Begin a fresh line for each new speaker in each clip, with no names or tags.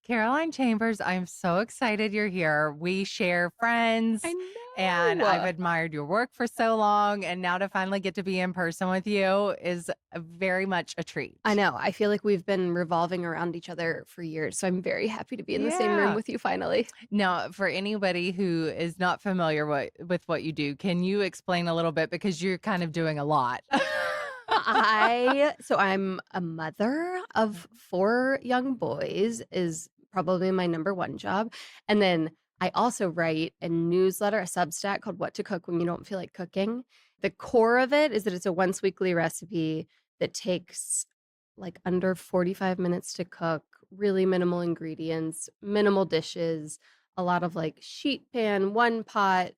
Caroline Chambers, I'm so excited you're here. We share
I
friends, and I've
know.
admired your work for so long. And now to finally get to be in person with you is very much a
I
treat.
know. I feel like we've been revolving around each other for years, so I'm very happy to be in the same room
Yeah.
with you finally.
Now, for anybody who is not familiar with what you do, can you explain a little bit because you're kind of doing a lot?
I'm a mother of 4 young boys is probably my number 1 job, and then I also write a newsletter, a Substack called What to Cook When You Don't Feel Like Cooking. The core of it is that it's a once weekly recipe that takes, like, under 45 minutes to cook, really minimal ingredients, minimal dishes, a lot of, like, sheet pan, one pot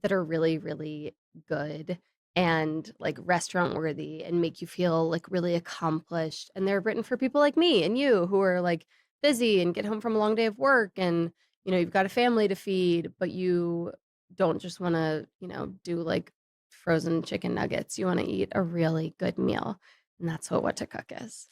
that are really, really good and like restaurant worthy and make you feel like really accomplished. And they're written for people like me and you who are like busy and get home from a long day of work and you've got a family to feed, but you don't just want to, do like frozen chicken nuggets. You want to eat a really good meal. And that's what to cook is.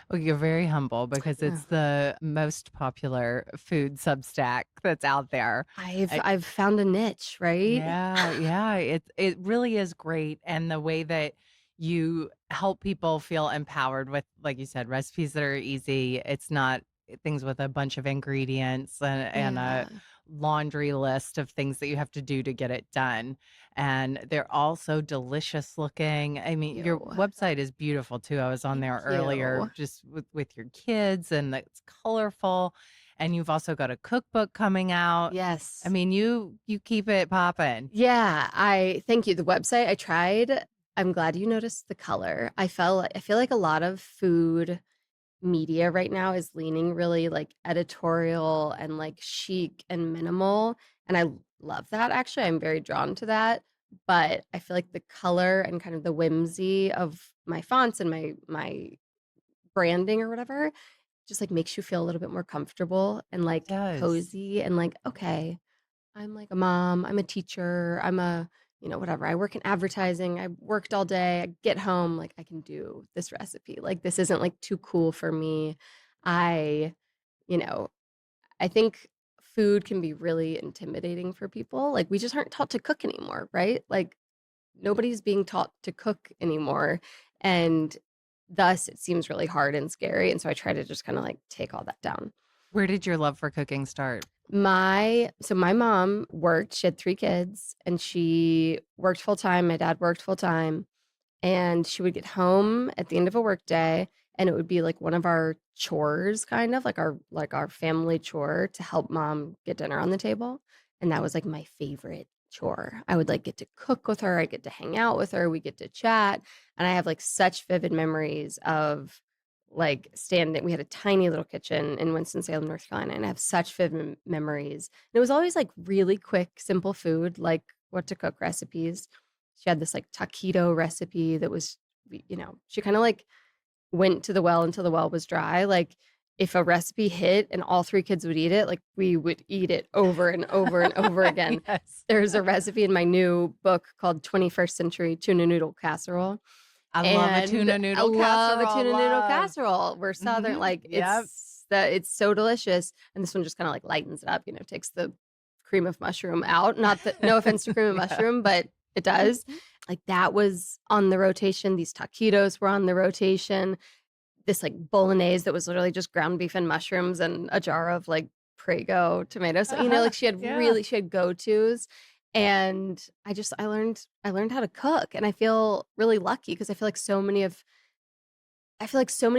Well, you're very humble because
Yeah.
it's the most popular food Substack that's out there.
I've found a niche, right?
Yeah, it really is great, and the way that you help people feel empowered with, like you said, recipes that are easy. It's not things with a bunch of ingredients and a
Yeah.
laundry list of things that you have to do to get it done. And they're all so delicious looking. I mean, your
You.
website is beautiful too. I was on
Thank
there earlier
you.
just with your kids, and it's colorful. And you've also got a cookbook coming out. I
Yes.
mean, you keep it popping.
Yeah, I thank you. The website I tried, I'm glad you noticed the color. I feel like a lot of food media right now is leaning really like editorial and like chic and minimal, and I love that actually. I'm very drawn to that, but I feel like the color and kind of the whimsy of my fonts and my branding or whatever just like makes you feel a little bit more comfortable and
It
like
does.
cozy and like okay, I'm like a mom, I'm a teacher, I'm a, whatever. I work in advertising. I worked all day. I get home, like I can do this recipe. Like this isn't like too cool for me. I, you know, I think food can be really intimidating for people. Like we just aren't taught to cook anymore, right? Like nobody's being taught to cook anymore. And thus it seems really hard and scary. And so I try to just kind of like take all that down.
Where did your love for cooking start?
My mom worked, she had 3 kids, and she worked full time, my dad worked full time, and she would get home at the end of a workday, and it would be, like, one of our chores, kind of, like our family chore to help mom get dinner on the table, and that was, like, my favorite chore. I would, like, get to cook with her, I get to hang out with her, we get to chat, and I have, like, such vivid memories of, like, standing we had a tiny little kitchen in Winston-Salem, North Carolina, and I have such vivid memories. And it was always, like, really quick, simple food, like what to cook recipes. She had this, like, taquito recipe that was she kinda, like, went to the well until the well was dry, like, if a recipe hit and all 3 kids would eat it, like, we would eat it over and over and over again.
Yes.
There's a recipe in my new book called 21st Century Tuna Noodle Casserole,
I love a
and
tuna
I
noodle
love a
casserole,
tuna noodle
love.
casserole. We're Southern, like,
Yep.
it's so delicious, and this one just kinda, like, lightens it up, takes the cream of mushroom out. Not that no offense to cream of
Yeah.
mushroom, but it does. Like, that was on the rotation, these taquitos were on the rotation, this, like, bolognese that was literally just ground beef and mushrooms and a jar of, like, Prego tomatoes. So, like,
Yeah.
she had go-tos, and I learned how to cook, and I feel really lucky because I feel like so many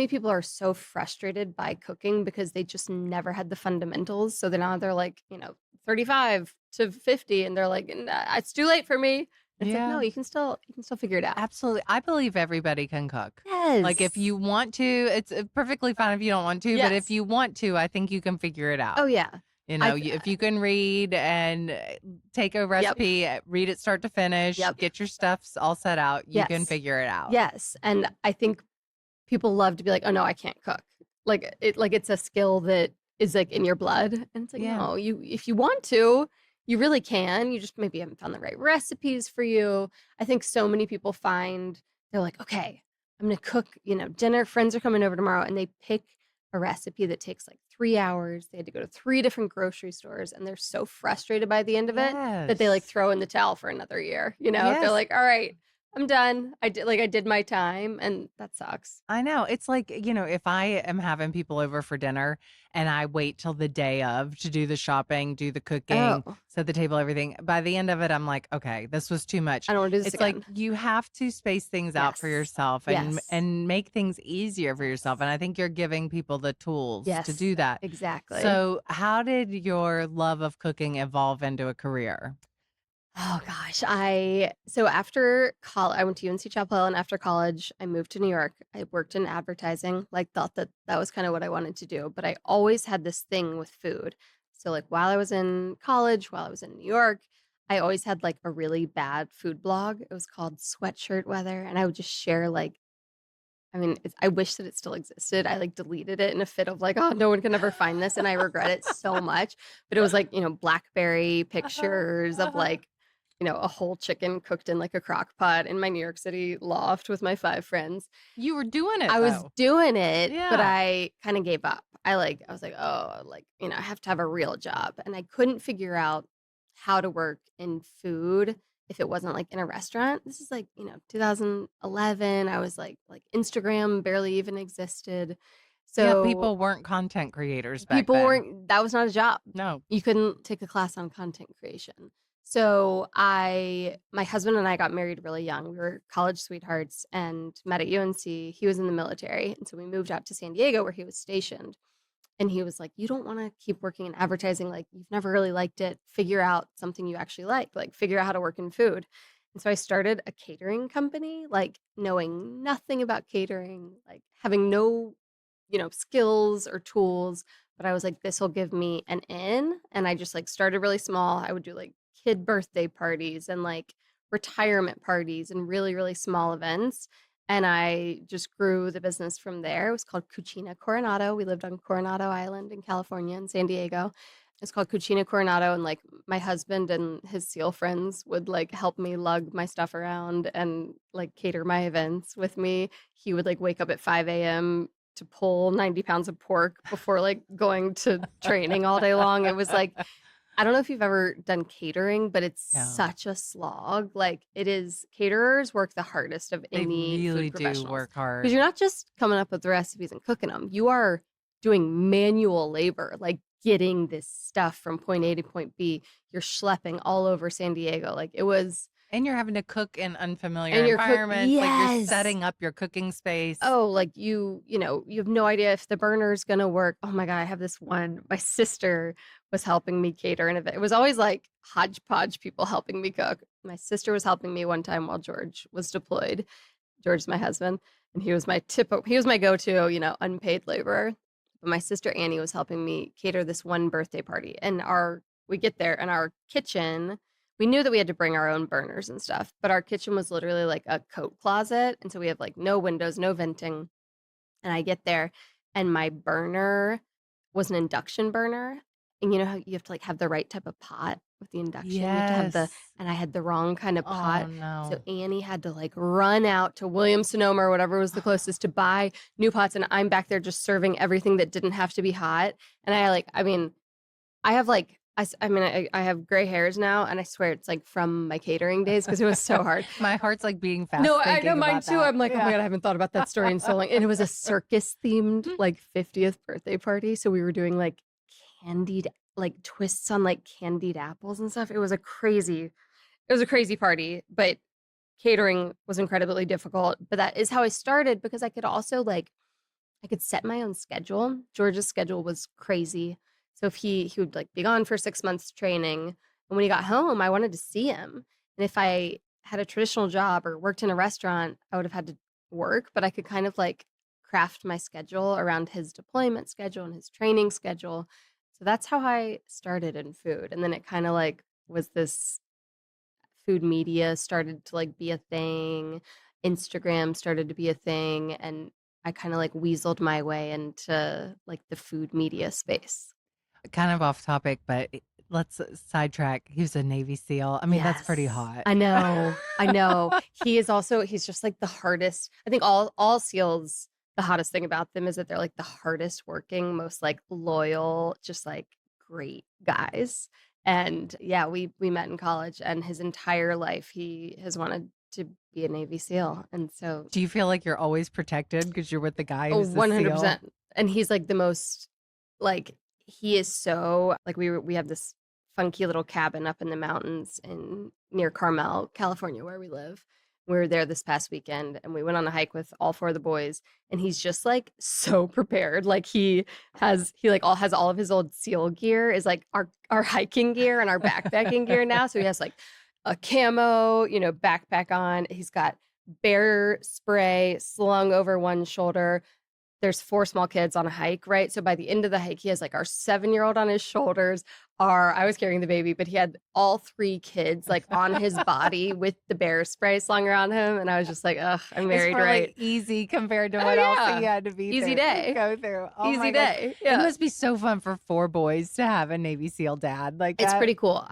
people are so frustrated by cooking because they just never had the fundamentals. So then now they're like, 35 to 50 and they're like, "Nah, it's too late for me." It's like, no,
Yeah.
you can still figure it out.
Absolutely. I believe everybody can cook. Like, if
Yes.
you want to, it's perfectly fine if you don't want to, but if
Yes.
you want to, I think you can figure it
Oh
out.
yeah.
You
I
know,
th-
if you can read and take a
yep.
recipe, read it start to finish,
Yep.
get your stuffs all set out, you can
Yes.
figure it out.
Yes. And I think people love to be like, "Oh no, I can't cook." Like it's a skill that is like in your blood. And it's like,
Yeah.
no, you if you want to, you really can. You just maybe haven't found the right recipes for you. I think so many people find they're like, "Okay, I'm gonna cook, dinner. Friends are coming over tomorrow," and they pick a recipe that takes like 3 hours. They had to go to 3 different grocery stores, and they're so frustrated by the end of it that they, like,
Yes.
throw in the towel for another year, you know? They're
Yes.
like, "All right, I'm done. I did my time," and that sucks.
I know. It's like, if I am having people over for dinner and I wait till the day of to do the shopping, do the cooking,
Oh,
set the table, everything, by the end of it, I'm like, okay, this was too much.
I don't wanna do this
It's like
again.
you have to space things out for
Yes.
yourself and
Yes.
and make things easier for yourself. And
Yes.
I think you're giving people the tools to
Yes,
do that.
exactly.
So, how did your love of cooking evolve into a career?
Oh gosh, after college, I went to UNC Chapel Hill, and after college, I moved to New York. I worked in advertising, like thought that that was kind of what I wanted to do, but I always had this thing with food. So like while I was in college, while I was in New York, I always had like a really bad food blog. It was called Sweatshirt Weather, and I would just share like I wish that it still existed. I, like, deleted it in a fit of, like, "Oh, no one can ever find this," and I regret it so much, but it was, like, blackberry pictures of, like, a whole chicken cooked in, like, a crock pot in my New York City loft with my 5 friends.
You were doing it
I was
though.
doing it, but
Yeah.
I kinda gave up. I was like, "Oh, like, I have to have a real job," and I couldn't figure out how to work in food if it wasn't, like, in a restaurant. This is, like, 2011. I was like, Instagram barely even existed.
Yeah,
So,
people weren't content creators back
people
then.
weren't that was not a job.
No.
You couldn't take a class on content creation. So my husband and I got married really young. We were college sweethearts and met at UNC. He was in the military. And so we moved out to San Diego where he was stationed. And he was like, "You don't want to keep working in advertising. Like, you've never really liked it. Figure out something you actually like, figure out how to work in food." And so I started a catering company, like knowing nothing about catering, like having no skills or tools, but I was like, "This will give me an in," and I just, like, started really small. I would do, like, kid birthday parties and, like, retirement parties and really, really small events, and I just grew the business from there. It was called Cucina Coronado. We lived on Coronado Island in California in San Diego. It's called Cucina Coronado, and, like, my husband and his SEAL friends would, like, help me lug my stuff around and, like, cater my events with me. He would, like, wake up at 5 a.m. to pull 90 pounds of pork before, like, going to training all day long. It was like I don't know if you've ever done catering, but it's
No.
such a slog. Like, it is caterers work the hardest of
They
any food
really do
professionals
work
because 'cause
hard.
you're not just coming up with the recipes and cooking them. You are doing manual labor, like, getting this stuff from point A to point B. You're schlepping all over San Diego. Like, it was
And you're having to cook in unfamiliar
and you're cook
environments, like, you're
yes!
setting up your cooking space.
Oh, like you have no idea if the burner's gonna work. Oh my god, I have this one. My sister was helping me cater an event. It was always like hodgepodge people helping me cook. My sister was helping me one time while George was deployed. George's my husband, and he was my go-to, unpaid laborer. But my sister Annie was helping me cater this one birthday party. And our we get there and our kitchen we knew that we had to bring our own burners and stuff, but our kitchen was literally like a coat closet, and so we have, like, no windows, no venting, and I get there, and my burner was an induction burner, and you know how you have to, like, have the right type of pot with the induction? You have to have the
Yes.
and I had the wrong kind of
Oh,
pot, so
no.
Annie had to, like, run out to Williams-Sonoma or whatever was the closest to buy new pots, and I'm back there just serving everything that didn't have to be hot, and I have, like I have gray hairs now, and I swear it's, like, from my catering days because it was so hard.
My heart's, like, beating
No,
fast
I know
thinking
mine
about
too.
that.
I'm like, "Oh my
Yeah.
god, I haven't thought about that story in so long," and it was a circus-themed, like, 50th birthday party, so we were doing, like, candied twists on, like, candied apples and stuff. It was a crazy party, but catering was incredibly difficult, but that is how I started because I could also, I could set my own schedule. George's schedule was crazy. So if he would like be gone for 6 months training, and when he got home, I wanted to see him. And if I had a traditional job or worked in a restaurant, I would have had to work, but I could kind of like craft my schedule around his deployment schedule and his training schedule. So that's how I started in food. And then it kind of like was this food media started to like be a thing. Instagram started to be a thing, and I kinda, like, weaseled my way into, like, the food media space.
Kind of off topic, but let's sidetrack. He was a Navy SEAL. I mean, that's pretty
Yes.
hot.
I know, I know. He's just, like, the hardest I think all SEALs the hottest thing about them is that they're like the hardest working, most like loyal, just like great guys. And yeah, we met in college, and his entire life he has wanted to be a Navy SEAL. And so
Do you feel like you're always protected because you're with the guy
oh,
who's the SEAL?
100%. And he's like the most like he is so like we have this funky little cabin up in the mountains in near Carmel, California, where we live. We were there this past weekend, and we went on a hike with all four of the boys, and he's just like so prepared. Like he like all has all of his old SEAL gear is like our hiking gear and our backpacking gear now. So he has like a camo, backpack on. He's got bear spray slung over one shoulder. There's four small kids on a hike, right? So by the end of the hike, he has like our 7-year-old on his shoulders. I was carrying the baby, but he had all three kids like on his body with the bear spray slung around him. And I was just like, ugh, I'm
It's
married,
probably
right?
easy compared to
Oh,
what else he
yeah.
had to be
Easy
through,
day.
go through. Oh
Easy
my gosh.
day.
It
Yeah.
must be so fun for 4 boys to have a Navy SEAL dad like
It's
that.
pretty cool.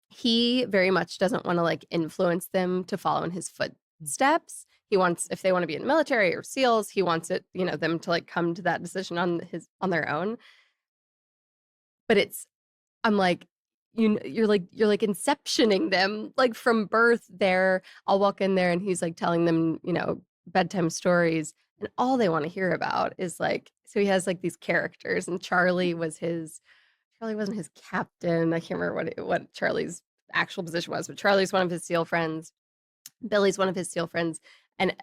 He very much doesn't want to like influence them to follow in his footsteps. He wants, if they want to be in the military or SEALs, he wants it, them to like come to that decision on their own. But I'm like, you're like inceptioning them like from birth there. I'll walk in there and he's like telling them, bedtime stories, and all they want to hear about is like, so he has like these characters, and Charlie wasn't his captain. I can't remember what Charlie's actual position was, but Charlie's one of his SEAL friends. Billy's one of his SEAL friends, and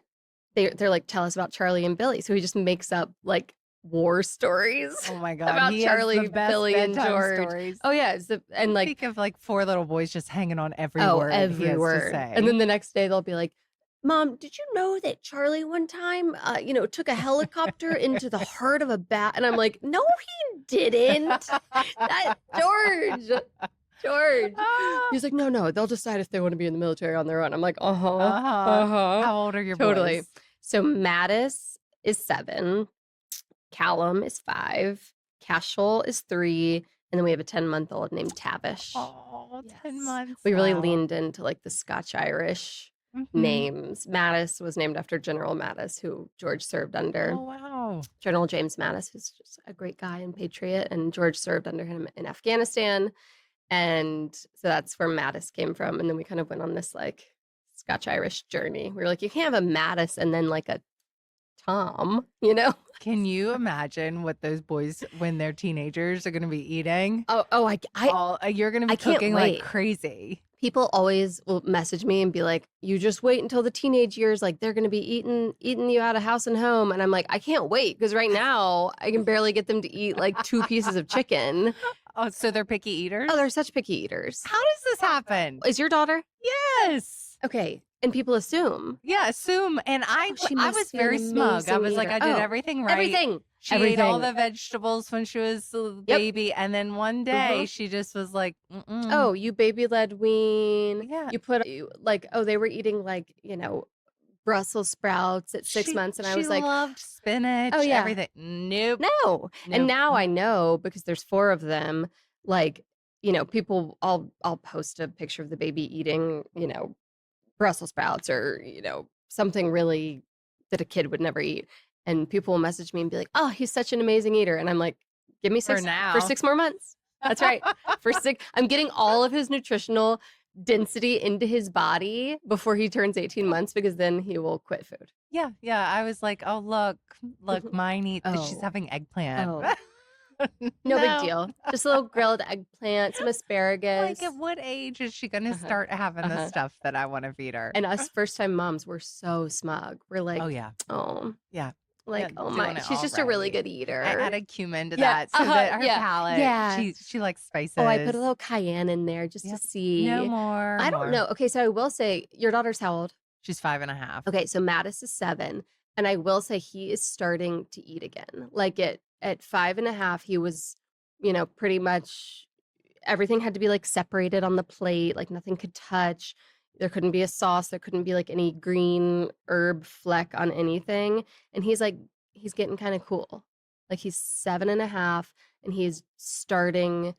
they're like, tell us about Charlie and Billy. So he just makes up like war stories.
Oh my God.
About
He
Charlie,
has the best
Billy, and
bedtime
George.
stories.
Oh yeah, and like
think of like 4 little boys just hanging on every
oh
word
every
he has
word.
to say.
And then the next day they'll be like, Mom, did you know that Charlie one time, took a helicopter into the heart of a bat? And I'm like, no, he didn't. That George. He's like, no, they'll decide if they want to be in the military on their own. I'm like,
How old are your
totally.
boys?
So Mattis is 7, Callum is 5, Cashel is 3, and then we have a 10-month-old named Tavish.
Oh,
Yes.
10 months.
We really
Wow.
leaned into like the Scotch-Irish names. Mattis was named after General Mattis, who George served under.
Oh, wow.
General James Mattis, who's just a great guy and patriot, and George served under him in Afghanistan. And so that's where Mattis came from. And then we kind of went on this like Scotch-Irish journey. We were like, you can't have a Mattis and then like a Tom,
Can you imagine what those boys, when they're teenagers, are going to be eating? You're going to be
I can't
cooking like
wait.
crazy.
People always will message me and be like, you just wait until the teenage years. Like they're going to be eating you out of house and home. And I'm like, I can't wait. Because right now I can barely get them to eat like 2 pieces of chicken.
Oh, so they're picky eaters?
Oh, they're such picky eaters.
How does this happen?
Is your daughter?
Yes.
Okay. And people assume.
Yeah, assume. And I
she
was
must be
very
an
smug. I
amazing
was like,
eater.
I did
Oh,
everything right.
Everything.
She ate all
Everything.
the vegetables when she was a
Yep.
baby. And then one day she just was like,
Oh, you baby-led wean.
Yeah.
You put like, oh, they were eating like, Brussels sprouts at 6 months. And I was like,
she loved spinach,
oh, yeah.
everything. Nope.
No. And now I know, because there's 4 of them, like, people, I'll post a picture of the baby eating, Brussels sprouts or, something really that a kid would never eat. And people will message me and be like, oh, he's such an amazing eater. And I'm like, give me 6 for 6 more months. That's right. For 6, I'm getting all of his nutritional density into his body before he turns 18 months, because then he will quit food.
Yeah. I was like, oh, look, mine eat. She's
Oh.
having eggplant.
Oh. No big deal. Just a little grilled eggplant, some asparagus.
Like, at what age is she going to start having the stuff that I want to feed her?
And us first-time moms, we're so smug. We're like,
oh, yeah.
Oh.
Yeah.
Like,
Yeah,
oh
doing
my,
it
she's
all
just a really
right.
good eater.
I added cumin to
Yeah,
that so that her
yeah,
palate,
yeah.
she likes spices.
Oh, I put a little cayenne in there just to see.
No more.
I don't know. Okay, so I will say, your daughter's how old?
She's 5.5.
Okay, so Mattis is 7. And I will say he is starting to eat again. Like at 5.5, he was, pretty much everything had to be like separated on the plate. Like nothing could touch. There couldn't be a sauce. There couldn't be like any green herb fleck on anything. And he's getting kind of cool. Like he's 7.5 and he's starting,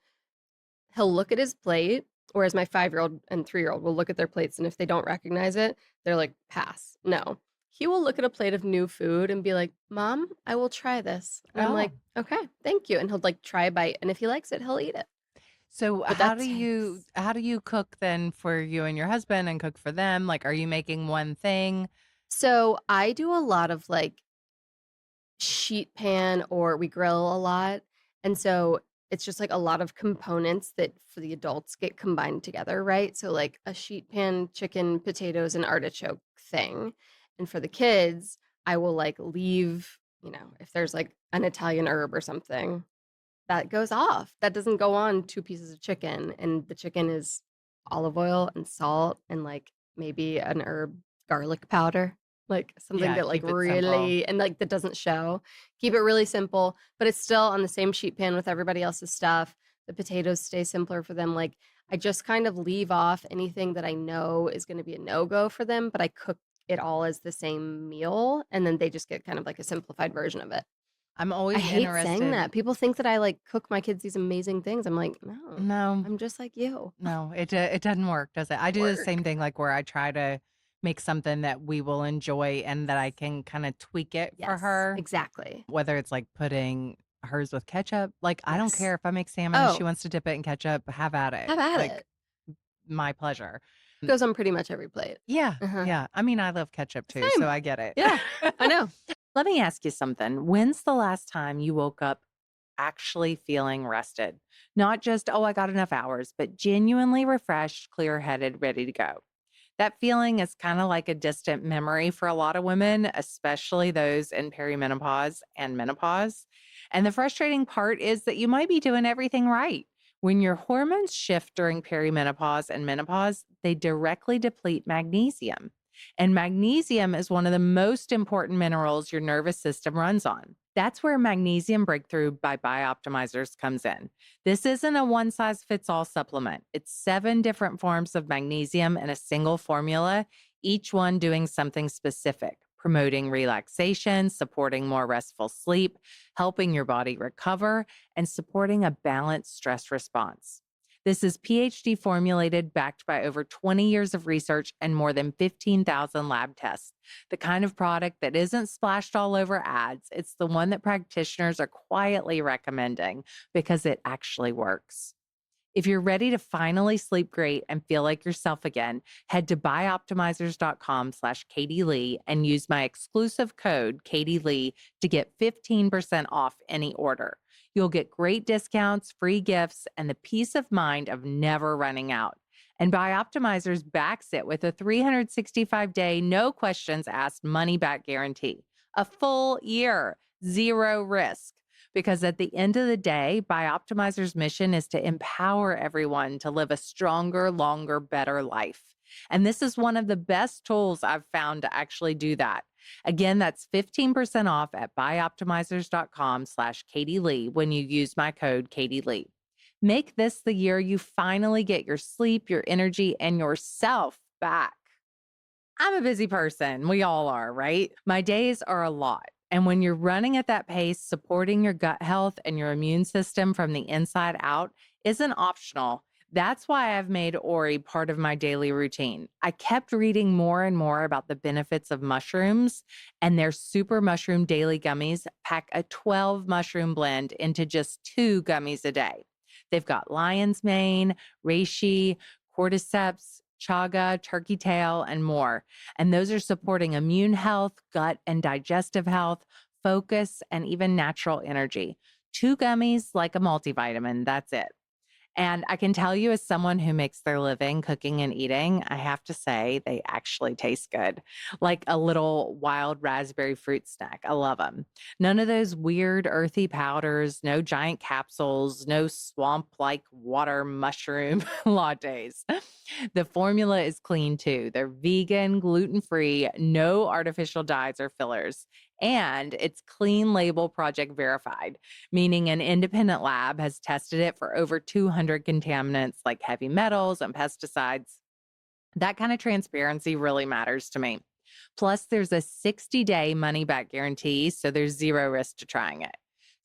he'll look at his plate, whereas my 5-year-old and 3-year-old will look at their plates. And if they don't recognize it, they're like, pass. No. He will look at a plate of new food and be like, "Mom, I will try this." And I'm
Oh.
like, "Okay, thank you." And he'll like try a bite, and if he likes it, he'll eat it.
So
But that takes
how do you cook then for you and your husband and cook for them? Like, are you making one thing?
So I do a lot of like sheet pan or we grill a lot. And so it's just like a lot of components that for the adults get combined together, right? So like a sheet pan, chicken, potatoes, and artichoke thing. And for the kids, I will like leave, if there's like an Italian herb or something, that goes off. That doesn't go on 2 pieces of chicken, and the chicken is olive oil and salt and, like, maybe an herb garlic powder, like, something
Yeah,
that, like,
keep it simple.
really and, like, that doesn't show. Keep it really simple, but it's still on the same sheet pan with everybody else's stuff. The potatoes stay simpler for them, like, I just kind of leave off anything that I know is gonna be a no-go for them, but I cook it all as the same meal, and then they just get kind of like a simplified version of it.
I'm
I
always
hate saying
interested.
that. People think that I, like, cook my kids these amazing things. I'm like, "No,
No,
I'm just like you."
no, it doesn't work, does it? I do the same
Work.
thing, like where I try to make something that we will enjoy and that I can kind of tweak it for
Yes,
her,
exactly.
whether it's like putting hers with ketchup. Like, I don't
Yes.
care if I make salmon and she
Oh,
wants to dip it in ketchup, have at it.
have at
Like,
it.
my pleasure.
Goes on pretty much every plate.
Yeah,
Uh-huh.
yeah. I mean, I love ketchup too, so
Same.
I get it.
Yeah, I know.
Let me ask you something. When's the last time you woke up actually feeling rested? Not just, oh, I got enough hours, but genuinely refreshed, clear headed, ready to go. That feeling is kind of like a distant memory for a lot of women, especially those in perimenopause and menopause. And the frustrating part is that you might be doing everything right. When your hormones shift during perimenopause and menopause, they directly deplete magnesium. And magnesium is one of the most important minerals your nervous system runs on. That's where Magnesium Breakthrough by Bioptimizers comes in. This isn't a one size fits all supplement. It's 7 different forms of magnesium in a single formula, each one doing something specific, promoting relaxation, supporting more restful sleep, helping your body recover, and supporting a balanced stress response. This is PhD formulated, backed by over 20 years of research and more than 15,000 lab tests. The kind of product that isn't splashed all over ads. It's the one that practitioners are quietly recommending because it actually works. If you're ready to finally sleep great and feel like yourself again, head to bioptimizers.com/Katie Lee and use my exclusive code Katie Lee to get 15% off any order. You'll get great discounts, free gifts, and the peace of mind of never running out. And Bioptimizers backs it with a 365-day, no questions asked money back guarantee. A full year, zero risk. Because at the end of the day, Bioptimizer's mission is to empower everyone to live a stronger, longer, better life. And this is one of the best tools I've found to actually do that. Again, that's 15% off at bioptimizers.com/Katie Lee when you use my code Katie Lee. Make this the year you finally get your sleep, your energy, and yourself back. I'm a busy person. We all are, right? My days are a lot. And when you're running at that pace, supporting your gut health and your immune system from the inside out isn't optional. That's why I've made Ori part of my daily routine. I kept reading more and more about the benefits of mushrooms, and their super mushroom daily gummies pack a 12 mushroom blend into just 2 gummies a day. They've got lion's mane, reishi, cordyceps, chaga, turkey tail, and more. And those are supporting immune health, gut and digestive health, focus, and even natural energy. 2 gummies like a multivitamin. That's it. And I can tell you, as someone who makes their living cooking and eating, I have to say they actually taste good. Like a little wild raspberry fruit snack. I love them. None of those weird earthy powders, no giant capsules, no swamp like water mushroom lattes. The formula is clean too. They're vegan, gluten free, no artificial dyes or fillers. And it's clean label project verified, meaning an independent lab has tested it for over 200 contaminants like heavy metals and pesticides. That kind of transparency really matters to me. Plus, there's a 60-day money back guarantee, so there's zero risk to trying it.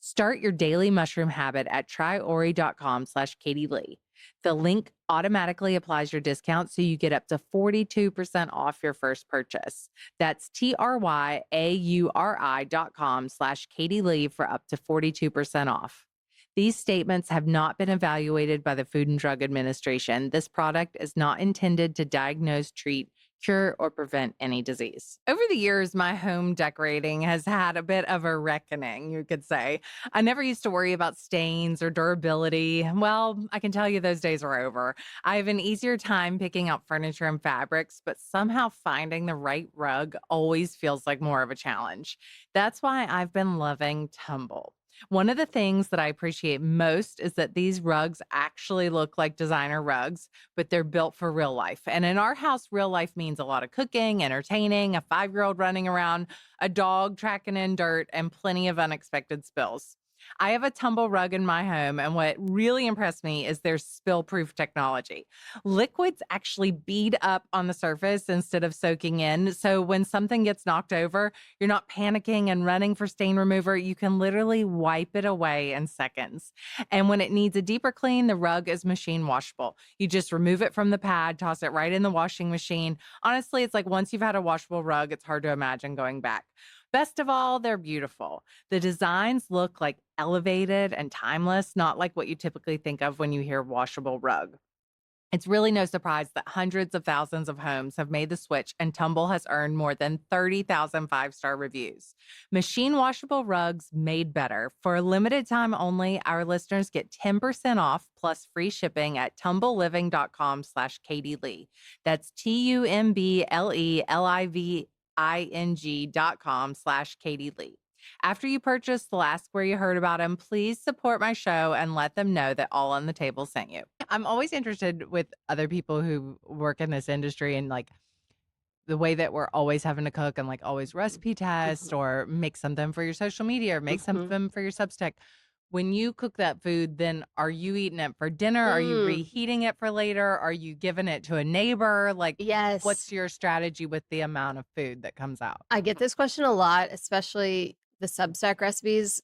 Start your daily mushroom habit at tryori.com/Katie Lee. The link automatically applies your discount so you get up to 42% off your first purchase. That's TRYAURI.com/Katie Lee for up to 42% off. These statements have not been evaluated by the Food and Drug Administration. This product is not intended to diagnose, treat, cure, or prevent any disease. Over the years, my home decorating has had a bit of a reckoning, you could say. I never used to worry about stains or durability. Well, I can tell you those days are over. I have an easier time picking out furniture and fabrics, but somehow finding the right rug always feels like more of a challenge. That's why I've been loving Tumble. One of the things that I appreciate most is that these rugs actually look like designer rugs, but they're built for real life. And in our house, real life means a lot of cooking, entertaining, a 5-year-old running around, a dog tracking in dirt, and plenty of unexpected spills. I have a tumble rug in my home, and what really impressed me is their spill proof technology. Liquids actually bead up on the surface instead of soaking in. So when something gets knocked over, you're not panicking and running for stain remover. You can literally wipe it away in seconds. And when it needs a deeper clean, the rug is machine washable. You just remove it from the pad, toss it right in the washing machine. Honestly, it's like once you've had a washable rug, it's hard to imagine going back. Best of all, they're beautiful. The designs look like elevated and timeless, not like what you typically think of when you hear washable rug. It's really no surprise that hundreds of thousands of homes have made the switch, and Tumble has earned more than 30,000 5-star reviews. Machine washable rugs made better. For a limited time only, our listeners get 10% off plus free shipping at tumbleliving.com/Katie Lee. That's TUMBLELIVING.com/Katie Lee. After you purchase, they'll ask where you heard about him. Please support my show and let them know that All on the Table sent you. I'm always interested with other people who work in this industry and like the way that we're always having to cook and like always recipe test
Mhm.
or make something for your social media or make
Mhm.
something for your Substack. When you cook that food, then are you eating it for dinner? Are you
Mm.
reheating it for later? Are you giving it to a neighbor? Like, what's
Yes.
your strategy with the amount of food that comes out?
I get this question a lot, especially the Substack recipes.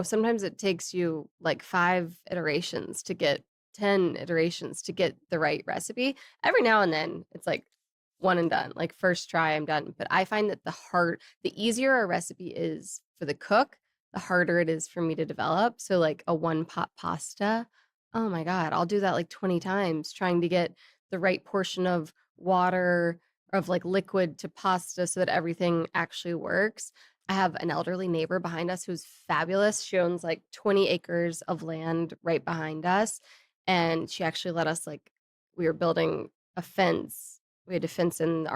Sometimes it takes you like 5 iterations to get 10 iterations to get the right recipe. Every now and then, it's like one and done. Like first try, I'm done. But I find that the easier a recipe is for the cook, the harder it is for me to develop. So like a one pot pasta, oh my God, I'll do that like 20 times trying to get the right portion of water of like liquid to pasta so that everything actually works. I have an elderly neighbor behind us who's fabulous. She owns like 20 acres of land right behind us. And she actually let us we were building a fence. We had to fence in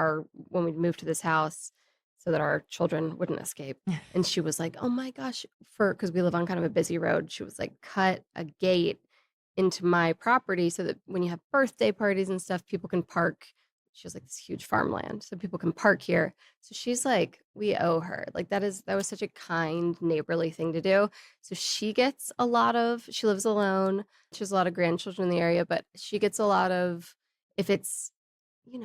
when we moved to this house so that our children wouldn't escape. And she was like, oh my gosh, because we live on kind of a busy road, she was like, cut a gate into my property so that when you have birthday parties and stuff, people can park. She has like this huge farmland, so people can park here. So she's like, we owe her. Like that was such a kind, neighborly thing to do. So she lives alone. She has a lot of grandchildren in the area, but she gets a lot of, if it's,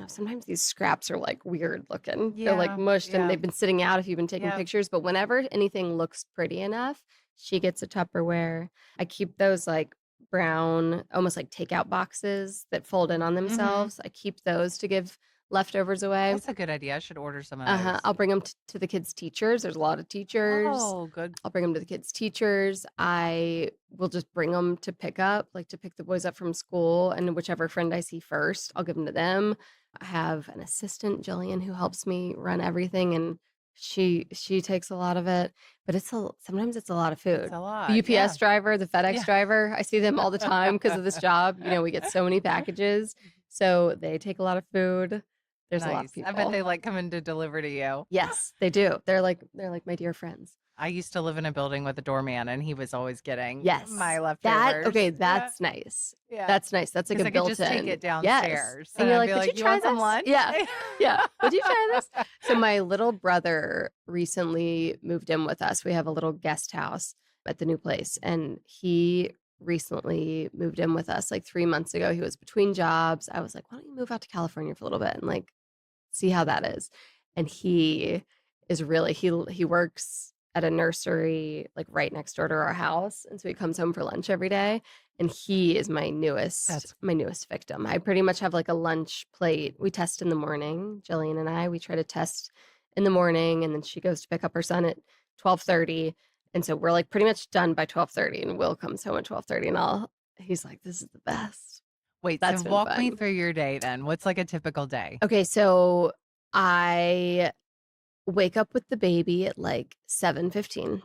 sometimes these scraps are like weird looking. They're like
Yeah,
mushed and
yeah,
they've been sitting out if you've been taking
yeah.
pictures. But whenever anything looks pretty enough, she gets a Tupperware. I keep those like brown, almost like takeout boxes that fold in on
Hmm.
themselves. I keep those to give leftovers away.
That's a good idea. I should order some of
Uh-huh.
those.
I'll bring them to the kids' teachers. There's a lot of teachers.
Oh, good.
I'll bring them to the kids' teachers. I will just bring them to pick up, like to pick the boys up from school, and whichever friend I see first, I'll give them to them. I have an assistant, Jillian, who helps me run everything, and she takes a lot of it, but sometimes it's a lot of
It's
food.
a
The
lot.
UPS
Yeah.
driver, the FedEx
Yeah.
driver, I see them all the time because of this job. We get so many packages, so they take a lot of food. There's a lot of
Nice. I bet
people.
they like coming to deliver to you.
Yes, they do. They're like my dear friends.
I used to live in a building with a doorman and he was always getting my
Yes.
leftovers. Yeah.
That's nice.
Yeah.
That's nice. That's like a
Because I could just take
built-in.
it
Yes.
downstairs
And
and
you're
I'd
like,
be
"Would you
like, you
try
want some
this?"
lunch?
Yeah. Yeah. "Would you try this?" So my little brother recently moved in with us. We have a little guest house at the new place, and he recently moved in with us like 3 months ago. He was between jobs. I was like, "Why don't you move out to California for a little bit and like see how that is?" And he is really he works at a nursery like right next door to our house, and so he comes home for lunch every day, and he is
That's
my newest victim. I pretty much have like a lunch plate. We test in the morning, Jillian and I. We try to test in the morning, and then she goes to pick up her son at 12:30, and so we're like pretty much done by 12:30, and Will comes home at 12:30, and he's like, "This is the best."
Wait, so
That's been
walk me
fun.
through your day then. What's like a typical day?
Okay, so I wake up with the baby at like 7:15.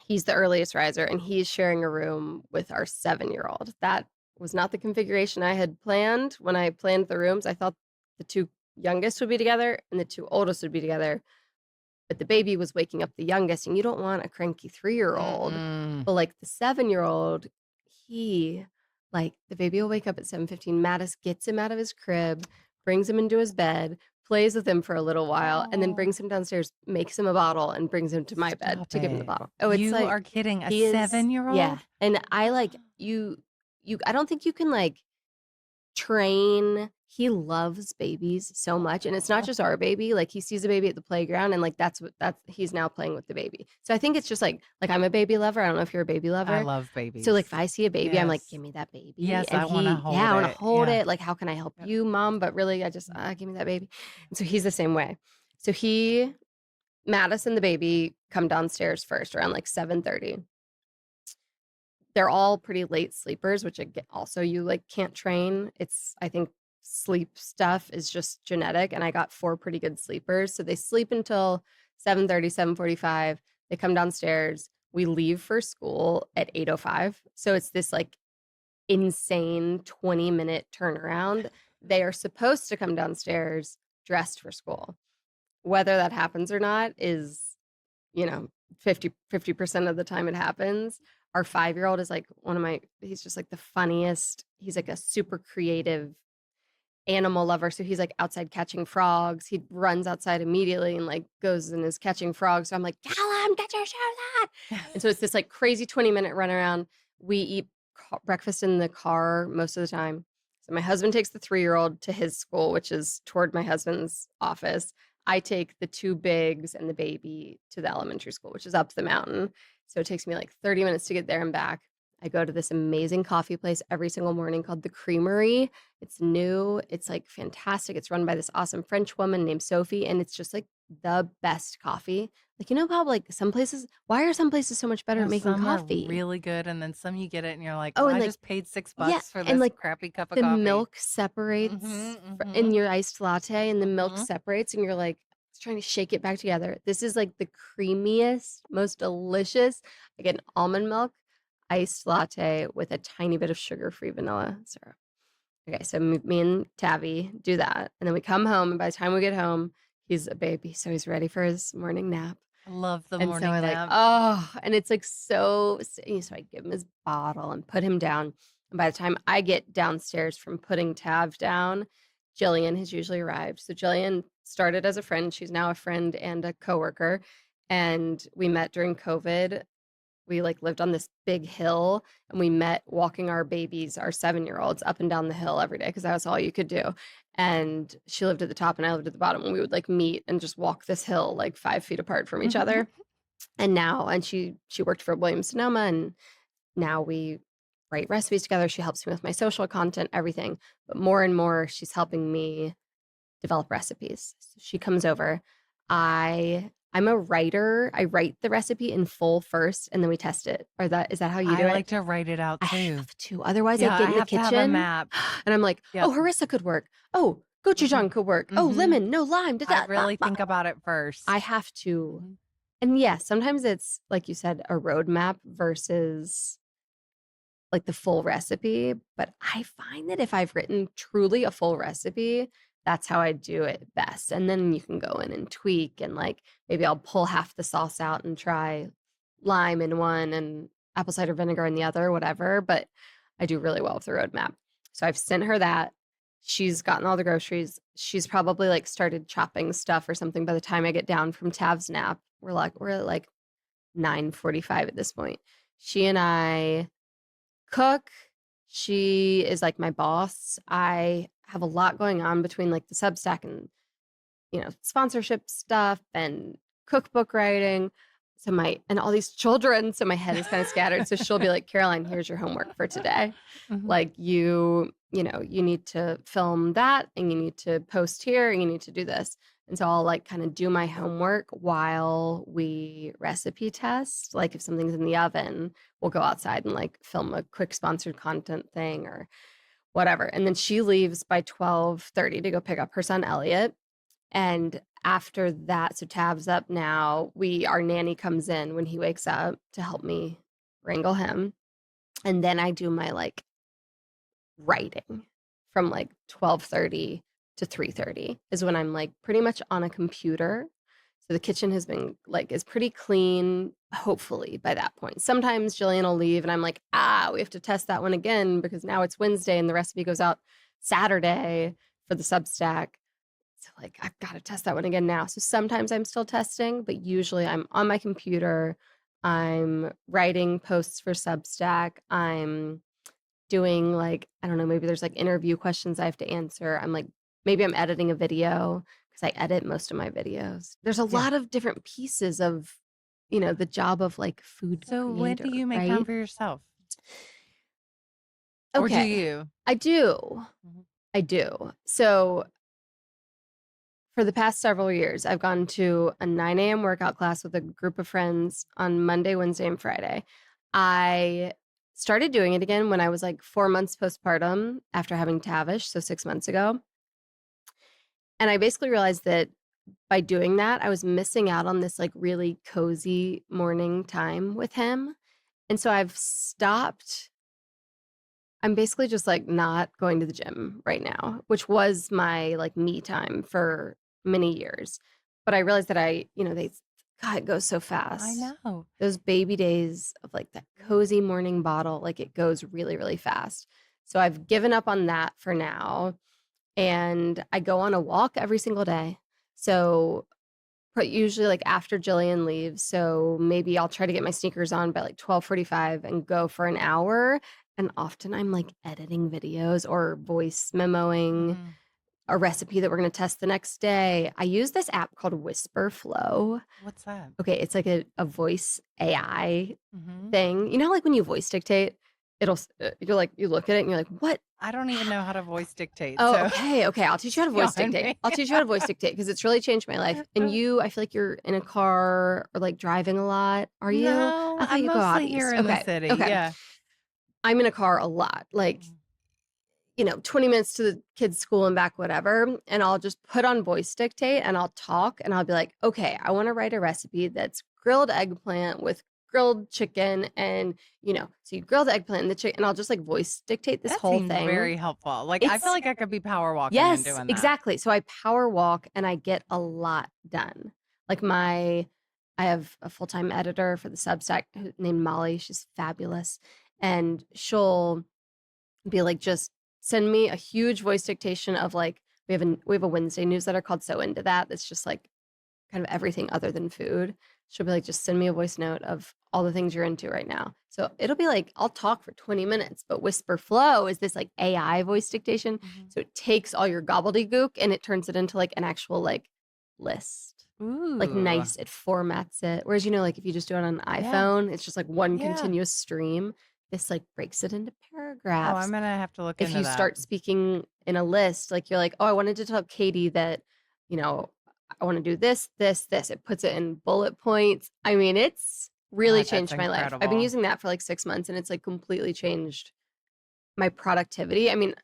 He's the earliest riser, and he's sharing a room with our 7-year-old. That was not the configuration I had planned when I planned the rooms. I thought the 2 youngest would be together and the 2 oldest would be together, but the baby was waking up the youngest, and you don't want a cranky 3-year-old,
Mm-mm.
but, like, the 7-year-old, he the baby will wake up at 7:15, Mattis gets him out of his crib, brings him into his bed, plays with him for a little while, and then
Oh,
brings him downstairs, makes him a bottle, and brings him to my bed
stop
to give him the
it.
bottle. Oh, it's
You
like
are kidding. A
he is yeah,
7-year-old?
and I, you I don't think you can, train he loves babies so much, and it's not
Oh,
just our baby, like, he sees a baby at the playground, and, like, that's he's now playing with the baby. So I think it's just, I'm a baby lover, I don't know if you're a baby
I
lover.
love
So, like,
babies.
if I see a baby, I'm like,
Yes.
"Give me that baby,"
Yes,
and
I wanna
he yeah,
hold
I wanna
it.
hold
Yeah.
it, like, "How can I help
Yep.
you, mom?" But really, I just, "Give me that baby." And so he's the same way. So Madison, the baby, come downstairs first around, like, 7:30. They're all pretty late sleepers, which also you, can't train. I think sleep stuff is just genetic, and I got 4 pretty good sleepers, so they sleep until 7:30, 7:45. They come downstairs, we leave for school at 8:05, so it's this, insane 20-minute turnaround. They are supposed to come downstairs dressed for school. Whether that happens or not is, you know, 50% of the time it happens. Our 5-year-old is like he's just like the funniest. He's like a super creative animal lover. So he's like outside catching frogs. He runs outside immediately and like goes and is catching frogs. So I'm like, Callum, get your shoes on. And so it's this like crazy 20-minute run around. We eat breakfast in the car most of the time. So my husband takes the 3-year-old to his school, which is toward my husband's office. I take the 2 bigs and the baby to the elementary school, which is up the mountain. So it takes me like 30 minutes to get there and back. I go to this amazing coffee place every single morning called The Creamery. It's new. It's like fantastic. It's run by this awesome French woman named Sophie, and it's just like the best coffee. Like, you know how like some places, why are some places so much better
No,
at making
some are
coffee?
really good, and then some you get it and you're like,
Oh,
"Well,
and
I
like,
just paid six
yeah,
bucks for
and
this
like
crappy cup of
the
coffee."
milk separates
Mhm,
in
mhm,
your iced latte, and the milk
mhm.
separates, and you're like trying to shake it back together. This is like the creamiest, most delicious. I get an almond milk iced latte with a tiny bit of sugar-free vanilla syrup. Okay, so me and Tabby do that, and then we come home, and by the time we get home, he's a baby, so he's ready for his morning nap.
I love the
And so I
morning
like,
nap.
oh, and it's like so I give him his bottle and put him down. And by the time I get downstairs from putting Tav down, Jillian has usually arrived. So Jillian started as a friend. She's now a friend and a coworker. And we met during COVID. We like lived on this big hill, and we met walking our babies, our 7-year-olds, up and down the hill every day because that was all you could do. And she lived at the top and I lived at the bottom, and we would like meet and just walk this hill like 5 feet apart from each other. And she worked for Williams Sonoma, and now we write recipes together. She helps me with my social content, everything. But more and more, she's helping me develop recipes. So she comes over. I'm a writer. I write the recipe in full first, and then we test it. Is that how you do
I
it?
like to write it out
I
too.
have to. Otherwise, I
Yeah,
get
I
in the
have to have a
kitchen
map.
and I'm like, oh,
Yep.
harissa could work. Oh,
Mhm,
gochujang could work. Oh,
mhm.
lemon, no lime. Da,
I
da, da,
really
da.
think about it
I
first.
have to.
Mhm.
And yeah, sometimes it's like you said, a roadmap versus like the full recipe. But I find that if I've written truly a full recipe, that's how I do it best. And then you can go in and tweak, and like maybe I'll pull half the sauce out and try lime in one and apple cider vinegar in the other, whatever. But I do really well with the roadmap. So I've sent her that. She's gotten all the groceries. She's probably like started chopping stuff or something by the time I get down from Tav's nap. We're at like 9:45 at this point. She and I cook. She is like my boss. I have a lot going on between like the Substack and, sponsorship stuff and cookbook writing. and all these children, so my head is kind of scattered. So she'll be like, Caroline, here's your homework for today.
Mhm.
Like you need to film that and you need to post here and you need to do this. And so I'll like kind of do my homework while we recipe test. Like if something's in the oven, we'll go outside and like film a quick sponsored content thing or whatever. And then she leaves by 12:30 to go pick up her son Elliot. And after that, so Tab's up now. Our nanny comes in when he wakes up to help me wrangle him. And then I do my like writing from like 12:30 to 3:30 is when I'm like pretty much on a computer. So the kitchen has been like is pretty clean, hopefully by that point. Sometimes Jillian will leave and I'm like, we have to test that one again because now it's Wednesday and the recipe goes out Saturday for the Substack. So like I've got to test that one again now. So sometimes I'm still testing, but usually I'm on my computer. I'm writing posts for Substack. I'm doing like, I don't know, maybe there's like interview questions I have to answer. Maybe I'm editing a video because I edit most of my videos. There's a
Yeah.
lot of different pieces of, the job of like food
So when do
creator,
you make time
right?
for yourself? Or do
Okay.
you?
I do.
Mhm.
I do. So for the past several years, I've gone to a 9 a.m. workout class with a group of friends on Monday, Wednesday, and Friday. I started doing it again when I was like 4 months postpartum after having Tavish, so 6 months ago. And I basically realized that by doing that, I was missing out on this like really cozy morning time with him. And so I've stopped. I'm basically just like not going to the gym right now, which was my like me time for many years. But I realized that God, it goes so
I
fast.
know.
Those baby days of like that cozy morning bottle, like it goes really, really fast. So I've given up on that for now. And I go on a walk every single day. So but usually like after Jillian leaves, so maybe I'll try to get my sneakers on by like 12:45 and go for an hour. And often I'm like editing videos or voice memoing
Mhm.
a recipe that we're going to test the next day. I use this app called Whisper Flow.
What's that?
Okay, it's like a voice AI
Mhm.
thing. You know, like when you voice dictate, you're like, you look at it and you're like, what?
I don't even know how to voice dictate,
Oh,
so
okay, okay, I'll teach you how to
shame
voice
on
dictate.
me.
I'll teach you how to voice dictate because it's really changed my life. And I feel like you're in a car or, like, driving a lot. Are you?
No,
I thought
I'm
you go out
mostly here
east.
in the
Okay,
city,
okay.
yeah.
I'm in a car a lot, like,
Mhm.
20 minutes to the kids' school and back, whatever, and I'll just put on voice dictate and I'll talk and I'll be like, "Okay, I wanna write a recipe that's grilled eggplant with grilled chicken," and, so you grill the eggplant and the chicken, and I'll just, like, voice dictate this
That
whole
seems
thing.
very helpful. Like, I feel
It's
like I could be power walking and
Yes,
doing that.
exactly. So I power walk and I get a lot done. Like I have a full-time editor for the Substack named Molly. She's fabulous. And she'll be like, just send me a huge voice dictation of like, we have a Wednesday newsletter called So Into That. That's just like kind of everything other than food. She'll be like, just send me a voice note of all the things you're into right now. So it'll be like, I'll talk for 20 minutes, but Whisper Flow is this like AI voice dictation.
Mhm.
So it takes all your gobbledygook and it turns it into like an actual like list. Like
Ooh.
nice, it formats it. Whereas, like if you just do it on an
Yeah,
iPhone, it's just like one
yeah.
continuous stream. This like breaks it into
Oh, I'm
paragraphs.
gonna have to look
If
into
you
that.
start speaking in a list, like you're like, oh, I wanted to tell Katie that, you know, I want to do this, this, this. It puts it in bullet points. I mean, it's really
God, that's
changed my life. I've been
incredible.
using that for like 6 months and it's like completely changed my productivity. I mean,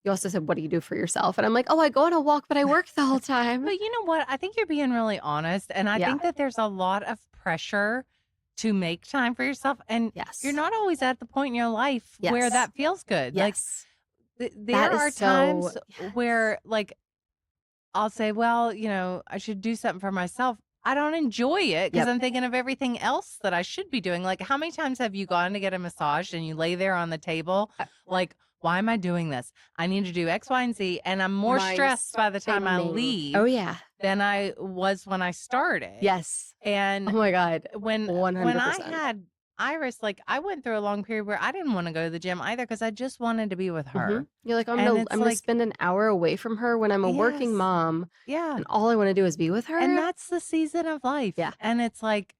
you also said, what do you do for yourself? And I'm like, oh, I go on a walk, but I work the whole time.
But you know what? I think you're being really honest, and I
Yeah.
think that there's a lot of pressure to make time for yourself, and you're
Yes.
not always at the point in your life where
Yes.
that feels good. Like,
Yes.
there
That is
are
so,
times
yes.
where, like, I'll say, well, I should do something for myself. I don't enjoy it because
Yep.
I'm thinking of everything else that I should be doing. Like, how many times have you gone to get a massage and you lay there on the table,
Uh,
like, why am I doing this? I need to do X, Y, and Z. And I'm more
Mind
stressed by the time I
spinning. Oh,
leave
yeah.
than I was when I started.
Yes. Oh
And
my God.
when I
100%.
had Iris, like, I went through a long period where I didn't want to go to the gym either because I just wanted to be with
Mhm.
her.
You're like,
And it's
I'm gonna
like,
spend an hour away from her when I'm a working
yes,
mom,
yeah.
and all I wanna do is be with
And
her?
that's the season of life.
Yeah.
And it's like,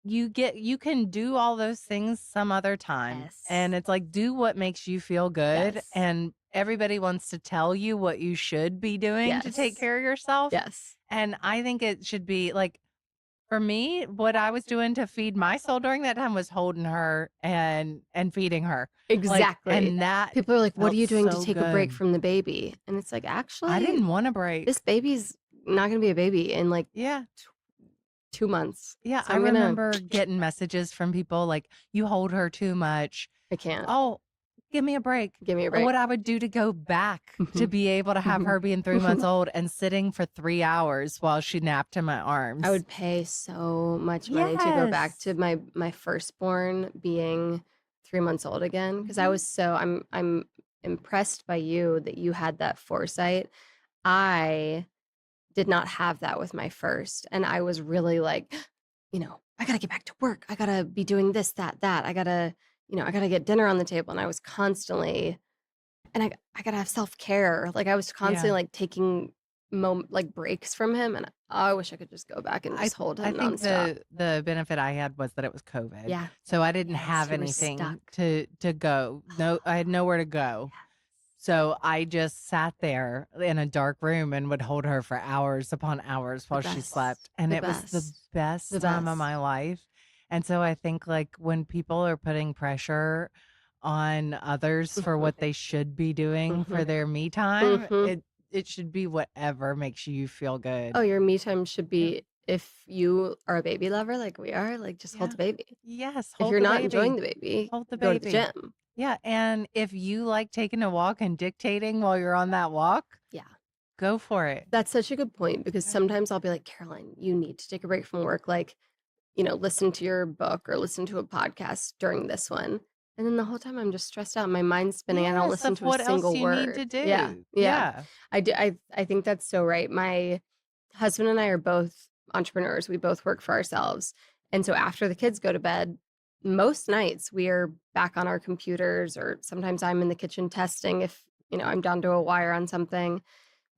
you can do all those things some other time.
Yes.
And it's like, do what makes you feel good.
Yes.
And everybody wants to tell you what you should be doing to take
Yes.
care of yourself.
Yes.
And I think it should be like, for me, what I was doing to feed my soul during that time was holding her and feeding her. Like,
Exactly.
and that
People are like, "What are
felt
you doing to
so
take a break
good.
from the baby?" And it's like,
I
actually,
didn't want a
this
break.
baby's not gonna be a baby in like
Yeah.
2 months.
Yeah.
So
I
I'm gonna
remember getting messages from people like, you hold her too much.
I can't.
Oh, give me a break.
Give me a
Or
break.
what I would do to go back to
Mhm.
be able to have
Mhm.
her being 3 months old and sitting for 3 hours while she napped in my
I
arms.
would pay so much money to go back to
Yes.
my firstborn being 3 months old again because I
Mhm.
was so I'm impressed by you that you had that foresight. I did not have that with my first, and I was really like, "I gotta get back to work. I gotta be doing this, that, that. I gotta get dinner on the table," and I was constantly and I gotta have self-care. Like, I was constantly,
Yeah.
like, taking like, breaks from him, and I wish I could just go back and
I
just hold
I
him
think
nonstop.
the benefit I had was that it was COVID.
Yeah.
So I didn't
Yes,
have
you were stuck.
anything to go. No, I had nowhere to go.
Yes.
So I just sat there in a dark room and would hold her for hours upon hours
The
while she
best.
slept. And
The
it was the
best.
best
The
time of
best.
my life. And so I think like when people are putting pressure on others for
Mhm.
what they should be doing for
Mhm.
their me time,
Mhm.
it should be whatever makes you feel
Oh,
good.
your me time should
Yeah.
be if you are a baby lover like we are, like, just hold
Yeah.
the baby.
Yes,
If
hold
you're
the
not enjoying
baby.
the baby,
Hold the
go to the
baby.
gym.
Yeah, and if you like taking a walk and dictating while you're on that walk,
Yeah.
go for it.
That's such a good point because
Yeah.
sometimes I'll be like, "Caroline, you need to take a break from work, like, listen to your book or listen to a podcast during this one." And then the whole time I'm just stressed out, my mind's spinning, I don't
Yes,
listen
of
to a
what else
single
you need to
word. Yeah,
do.
yeah.
Yeah.
I think that's so right. My husband and I are both entrepreneurs, we both work for ourselves, and so after the kids go to bed, most nights we are back on our computers or sometimes I'm in the kitchen testing if, I'm down to a wire on something,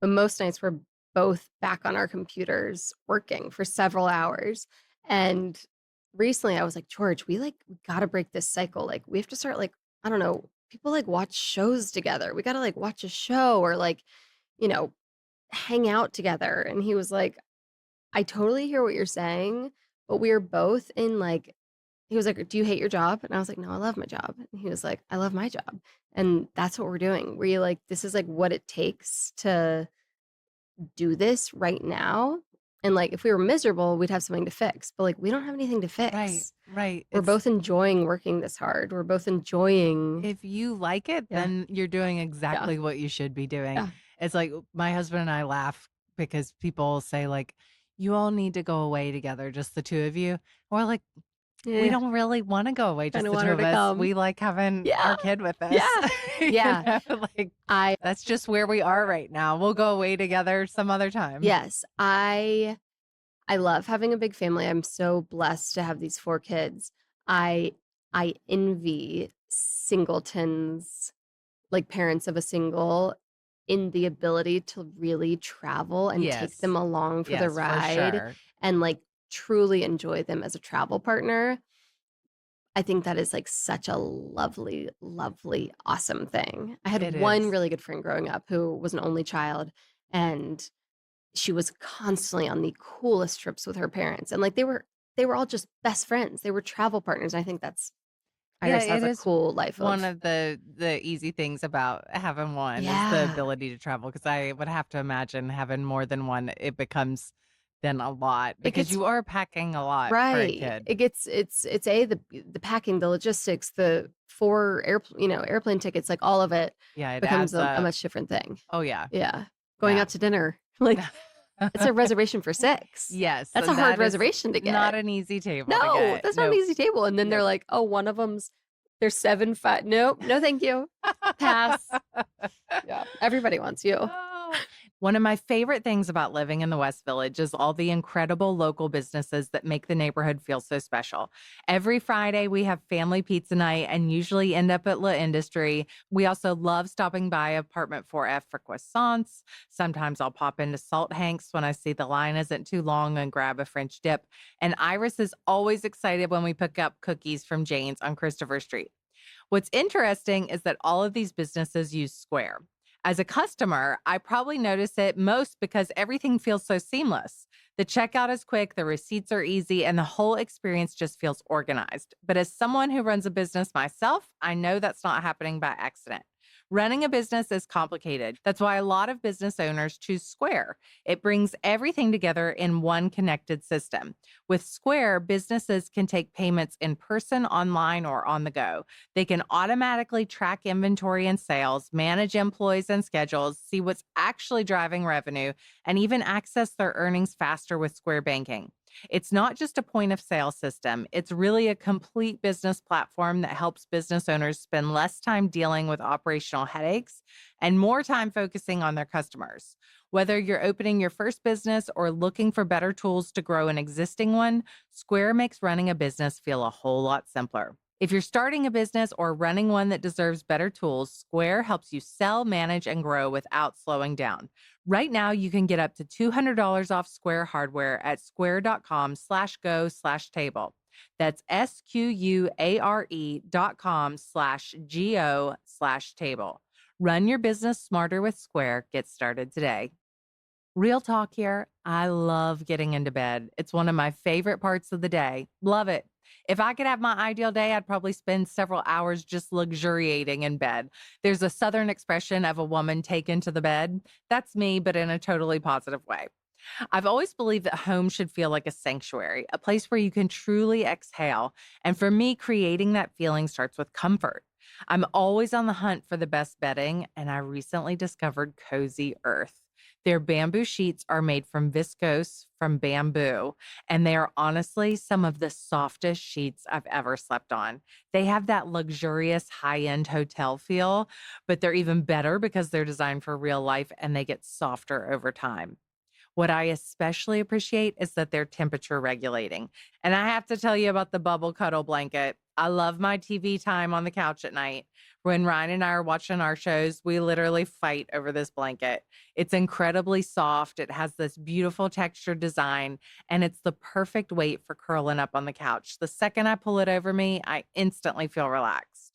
but most nights we're both back on our computers working for several hours. And recently I was like, George, we gotta break this cycle. Like we have to start like, I don't know, people like watch shows together. We gotta like watch a show or like, you know, hang out together. And he was like, I totally hear what you're saying, but we are both in like, he was like, do you hate your job? And I was like, no, I love my job. And he was like, I love my job. And that's what we're doing. We're like, this is like what it takes to do this right now. And like if we were miserable, we'd have something to fix. But like we don't have anything to
Right,
fix.
right.
We're
It's
both enjoying working this hard. We're both enjoying
if you like it,
yeah,
then you're doing
yeah,
exactly what you should be doing.
yeah.
It's like my husband and I laugh because people say like, you all need to go away together, just the two of you. We're like, we
Yeah.
don't really want to go away,
Kind
just
of
the
want
two
her
of
to
us.
come.
We like having
Yeah.
our kid with us.
Yeah. Yeah.
Like
I
that's just where we are right now. We'll go away together some other time.
yes. I love having a big family. I'm so blessed to have these 4 kids. I I envy singletons, like parents of a single, in the ability to really travel and take them
Yes.
along for the
Yes, for
ride
sure.
and, like, truly enjoy them as a travel partner. I think that is, like, such a lovely, lovely, awesome thing. I had
It
one
is.
really good friend growing up who was an only child, and she was constantly on the coolest trips with her parents, and, like, they were all just best friends. They were travel partners. I think I
Yeah,
guess
it
that's a
is
cool life
one
of
of the easy things about having one is the
yeah.
ability to travel, because I would have to imagine having more than one, it becomes then a lot
It
because
gets
you are packing a lot for a
right.
kid.
It gets it's the packing, the logistics, the 4 airplane tickets, like, all of it
Yeah, it
becomes
adds
a
up.
much different thing.
Oh, yeah.
Yeah. Going
Yeah.
out to dinner, like, it's a reservation for 6.
Yes,
That's a
and
hard
that is
reservation to
not
get.
an easy table to
No,
get.
that's not an
Nope,
easy table, and then they're
nope.
like, "Oh, one of them's there's 7, 5 nope, no thank you. Pass." Yeah, everybody wants you.
Oh, One of my favorite things about living in the West Village is all the incredible local businesses that make the neighborhood feel so special. Every Friday, we have family pizza night and usually end up at La Industry. We also love stopping by Apartment 4F for croissants. Sometimes I'll pop into Salt Hanks when I see the line isn't too long and grab a French dip. And Iris is always excited when we pick up cookies from Jane's on Christopher Street. What's interesting is that all of these businesses use Square. As a customer, I probably notice it most because everything feels so seamless. The checkout is quick, the receipts are easy, and the whole experience just feels organized. But as someone who runs a business myself, I know that's not happening by accident. Running a business is complicated. That's why a lot of business owners choose Square. It brings everything together in one connected system. With Square, businesses can take payments in person, online, or on the go. They can automatically track inventory and sales, manage employees and schedules, see what's actually driving revenue, and even access their earnings faster with Square Banking. It's not just a point of sale system, it's really a complete business platform that helps business owners spend less time dealing with operational headaches and more time focusing on their customers. Whether you're opening your first business or looking for better tools to grow an existing one, Square makes running a business feel a whole lot simpler. If you're starting a business or running one that deserves better tools, Square helps you sell, manage, and grow without slowing down. Right now, you can get up to $200 off Square hardware at square.com/go/table. That's SQUARE.com/GO/table. Run your business smarter with Square. Get started today. Real talk here. I love getting into bed. It's one of my favorite parts of the day. Love it. If I could have my ideal day, I'd probably spend several hours just luxuriating in bed. There's a Southern expression of a woman taken to the bed. That's me, but in a totally positive way. I've always believed that home should feel like a sanctuary, a place where you can truly exhale. And for me, creating that feeling starts with comfort. I'm always on the hunt for the best bedding, and I recently discovered Cozy Earth. Their bamboo sheets are made from viscose from bamboo, and they are honestly some of the softest sheets I've ever slept on. They have that luxurious high end hotel feel, but they're even better because they're designed for real life and they get softer over time. What I especially appreciate is that they're temperature regulating. And I have to tell you about the bubble cuddle blanket. I love my TV time on the couch at night. When Ryan and I are watching our shows, we literally fight over this blanket. It's incredibly soft. It has this beautiful textured design, and it's the perfect weight for curling up on the couch. The second I pull it over me, I instantly feel relaxed.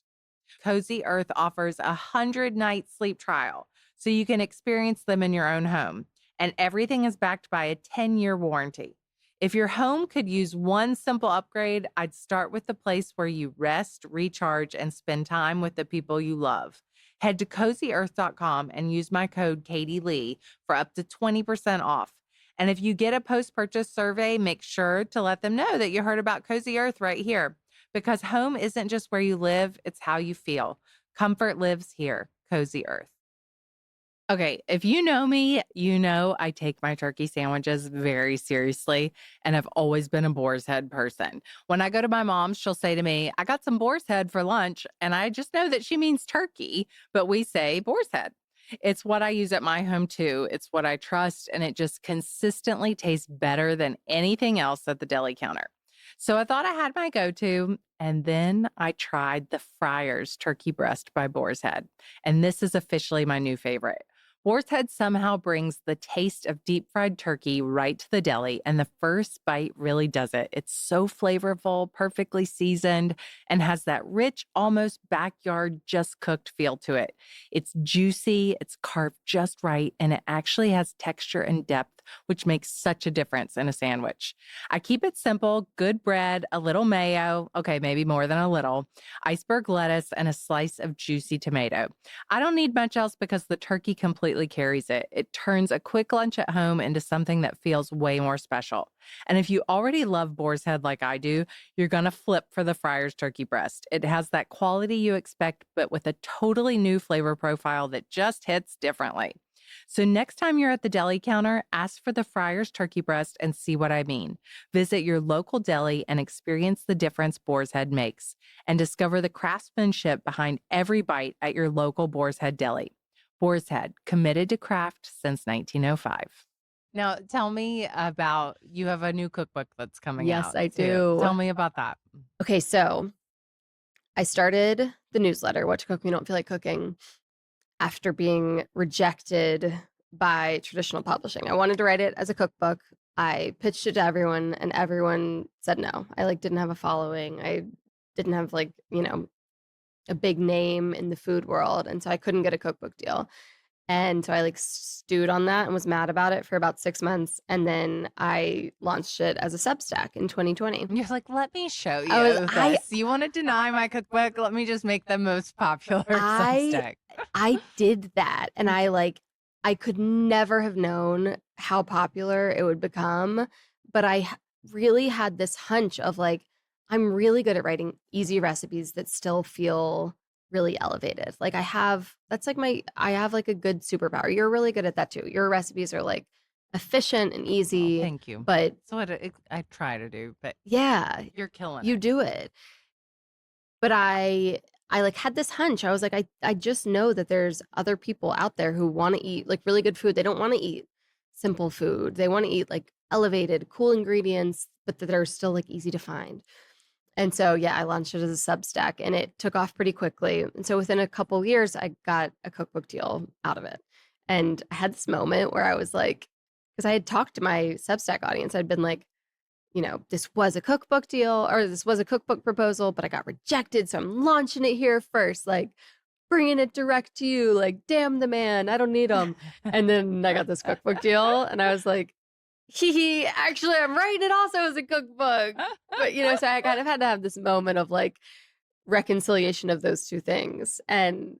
Cozy Earth offers a 100-night sleep trial, so you can experience them in your own home. And everything is backed by a 10-year warranty. If your home could use one simple upgrade, I'd start with the place where you rest, recharge, and spend time with the people you love. Head to cozyearth.com and use my code Katie Lee for up to 20% off. And if you get a post purchase survey, make sure to let them know that you heard about Cozy Earth right here. Because home isn't just where you live, it's how you feel. Comfort lives here. Cozy Earth. Okay, if you know me, you know I take my turkey sandwiches very seriously, and I've always been a boar's head person. When I go to my mom's, she'll say to me, I got some boar's head for lunch, and I just know that she means turkey, but we say boar's head. It's what I use at my home too. It's what I trust, and it just consistently tastes better than anything else at the deli counter. So I thought I had my go to, and then I tried the Friar's Turkey Breast by Boar's Head, and this is officially my new favorite. Boar's Head somehow brings the taste of deep fried turkey right to the deli, and the first bite really does it. It's so flavorful, perfectly seasoned, and has that rich, almost backyard, just cooked feel to it. It's juicy, it's carved just right, and it actually has texture and depth, which makes such a difference in a sandwich. I keep it simple: good bread, a little mayo, okay, maybe more than a little, iceberg lettuce, and a slice of juicy tomato. I don't need much else because the turkey completely carries it. It turns a quick lunch at home into something that feels way more special. And if you already love boar's head like I do, you're going to flip for the Friar's turkey breast. It has that quality you expect, but with a totally new flavor profile that just hits differently. So next time you're at the deli counter, ask for the Friar's turkey breast and see what I mean. Visit your local deli and experience the difference Boar's Head makes, and discover the craftsmanship behind every bite at your local Boar's Head deli. Boar's Head, committed to craft since 1905. Now, tell me about you have a new cookbook that's coming
Yes,
out
I
too. Tell
do.
me about that.
Okay, so I started the newsletter, What to Cook When You Don't Feel Like Cooking, after being rejected by traditional publishing. I wanted to write it as a cookbook. I pitched it to everyone and everyone said no. I like didn't have a following. I didn't have like, a big name in the food world, and so I couldn't get a cookbook deal. And so I like stewed on that and was mad about it for about 6 months, and then I launched it as a Substack in 2020.
You're like, let me show
I was
you
I
this. You want to deny my cookbook? Let me just make the most popular
I
Substack.
I did that, and I could never have known how popular it would become, but really had this hunch of like, I'm really good at writing easy recipes that still feel really elevated. Like I have like a good superpower. You're really good at that too. Your recipes are like efficient and
Oh,
easy,
thank you.
but
So what I try to do, but
yeah,
you're killing
you
it.
do it. But I like had this hunch. I was like, I just know that there's other people out there who want to eat like really good food. They don't want to eat simple food. They want to eat like elevated, cool ingredients, but that are still like easy to find. And so yeah, I launched it as a Substack and it took off pretty quickly. And so within a couple years, I got a cookbook deal out of it. And I had this moment where I was like, because I had talked to my Substack audience, I'd been like, this was a cookbook deal or this was a cookbook proposal, but I got rejected. So I'm launching it here first, like bringing it direct to you, like, damn the man, I don't need him. And then I got this cookbook deal and I was like, hee, actually, I'm writing it also as a cookbook. But, so I kind of had to have this moment of like reconciliation of those two things. And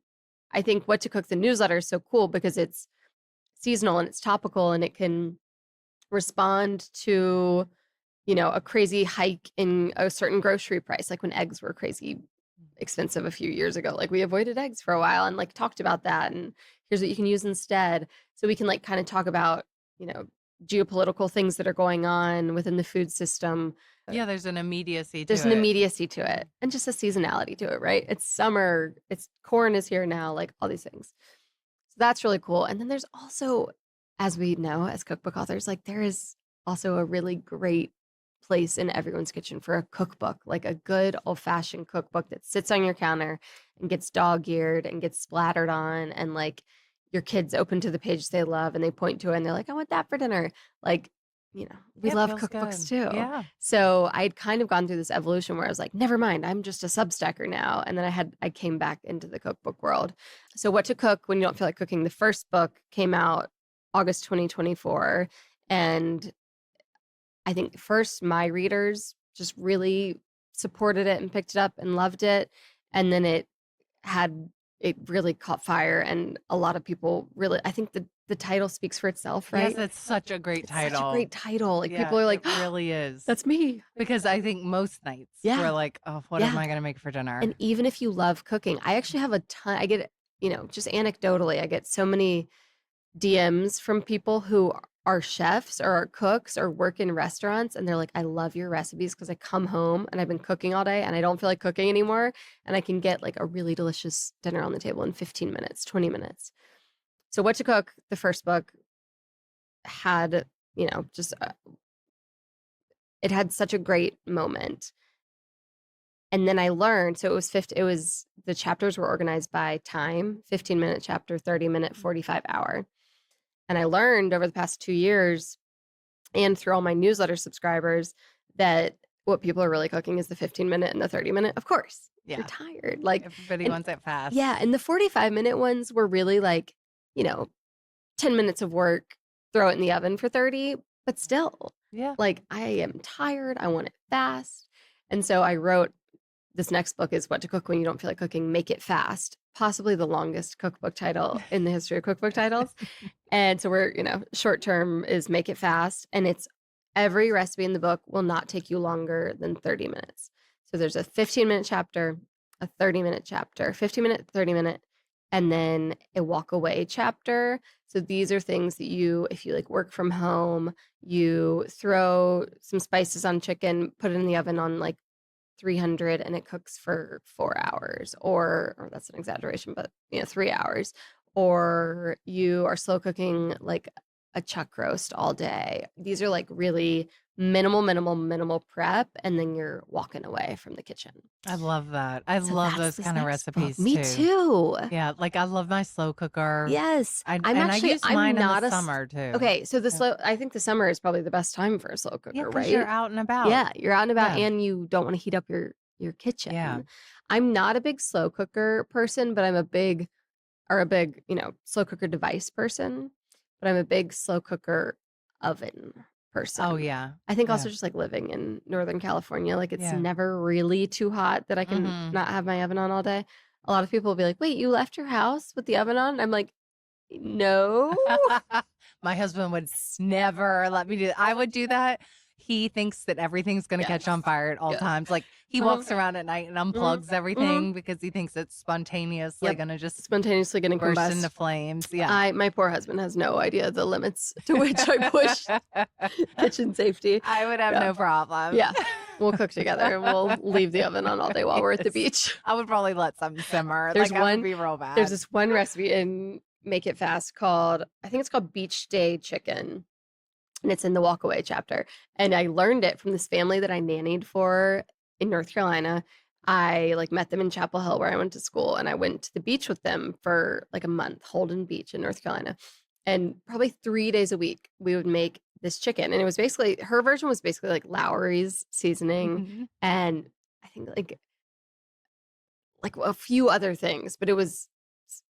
I think What to Cook the newsletter is so cool because it's seasonal and it's topical and it can respond to a crazy hike in a certain grocery price, like when eggs were crazy expensive a few years ago. Like we avoided eggs for a while and like talked about that. And here's what you can use instead. So we can like kind of talk about, geopolitical things that are going on within the food system.
Yeah, there's an immediacy
There's
to
an
it.
immediacy to it and just a seasonality to it, right? It's summer, it's corn is here now, like all these things. So that's really cool. And then there's also, as we know as cookbook authors, like there is also a really great place in everyone's kitchen for a cookbook, like a good old-fashioned cookbook that sits on your counter and gets dog-eared and gets splattered on and like your kids open to the page they love and they point to it and they're like, I want that for dinner. Like, we
Yeah, it
love
feels
cookbooks
good.
too.
Yeah.
So I'd kind of gone through this evolution where I was like, never mind, I'm just a Substacker now. And then I came back into the cookbook world. So What to Cook When You Don't Feel Like Cooking, the first book came out August 2024. And I think first my readers just really supported it and picked it up and loved it. And then it really caught fire and a lot of people really, I think the title speaks for itself,
Yes,
right?
it's such a great
It's such a
title.
great title. Like
Yeah,
people are like,
it really is.
that's me.
Because I think most nights we're
Yeah.
like, oh, what am
Yeah.
I going to make for dinner?
And even if you love cooking, I actually have a ton, I get, just anecdotally, I get so many DMs from people who are chefs or are cooks or work in restaurants. And they're like, I love your recipes because I come home and I've been cooking all day and I don't feel like cooking anymore. And I can get like a really delicious dinner on the table in 15 minutes, 20 minutes. So What to Cook, the first book had, just, it had such a great moment. And then I learned, so the chapters were organized by time, 15-minute chapter, 30-minute, 45-hour. And I learned over the past 2 years and through all my newsletter subscribers that what people are really cooking is the 15-minute and the 30-minute. Of course, you're
Yeah.
tired. Like,
Everybody
and
wants it fast.
yeah, and the 45-minute ones were really like, 10 minutes of work, throw it in the oven for 30, but still,
Yeah.
like I am tired. I want it fast. And so I wrote this next book is What to Cook When You Don't Feel Like Cooking, Make It Fast, possibly the longest cookbook title in the history of cookbook titles. And so we're, short term is Make It Fast. And it's every recipe in the book will not take you longer than 30 minutes. So there's a 15-minute chapter, a 30-minute chapter, 15-minute, 30-minute, and then a walk away chapter. So these are things that if you like work from home, you throw some spices on chicken, put it in the oven on like 300 and it cooks for 4 hours or that's an exaggeration, but 3 hours. or you are slow cooking like a chuck roast all day. These are like really minimal prep, and then you're walking away from the kitchen.
I love that. I
So
love
that's
those
this
kind of
next book.
recipes
Me
too.
too.
Yeah, like I love my slow cooker.
Yes.
I use
I'm
mine in the
not
summer too.
okay, so
Yeah.
I think the summer is probably the best time for a slow
Yeah,
cooker,
because you're
right?
out and about.
Yeah, you're out and about
Yeah.
and you don't want to heat up your
Yeah.
kitchen. I'm not a big slow cooker person, but I'm a big, slow cooker device person, but I'm a big slow cooker oven
Oh
person.
yeah.
I think
Yeah.
also just like living in Northern California, like it's
Yeah.
never really too hot that I can
Mhm.
not have my oven on all day. A lot of people will be like, "Wait, you left your house with the oven on?" I'm like, "No."
My husband would never let me do that. I would do that. He thinks that everything's gonna catch on
Yes.
fire at all
Yes.
times. Like, he
Uh-huh.
walks around at night and
Mhm.
unplugs
Mhm.
everything because he thinks it's spontaneously
Yep.
gonna just
Spontaneously getting
burst into
combust.
flames. Yeah.
My poor husband has no idea the limits to which I push kitchen safety.
I would have
Yeah.
no problem.
Yeah. We'll cook together. We'll leave the oven on all day while we're at the
Yes.
beach.
I would probably let something simmer.
There's
Like, I would
one
be real
there's
bad.
this one recipe in Make It Fast called I think it's called Beach Day Chicken, and it's in the walkaway chapter. And I learned it from this family that I nannied for in North Carolina. I like met them in Chapel Hill where I went to school, and I went to the beach with them for like a month, Holden Beach in North Carolina. And probably 3 days a week we would make this chicken. And it was basically her version was basically like Lowry's seasoning
Mhm.
and I think like a few other things, but it was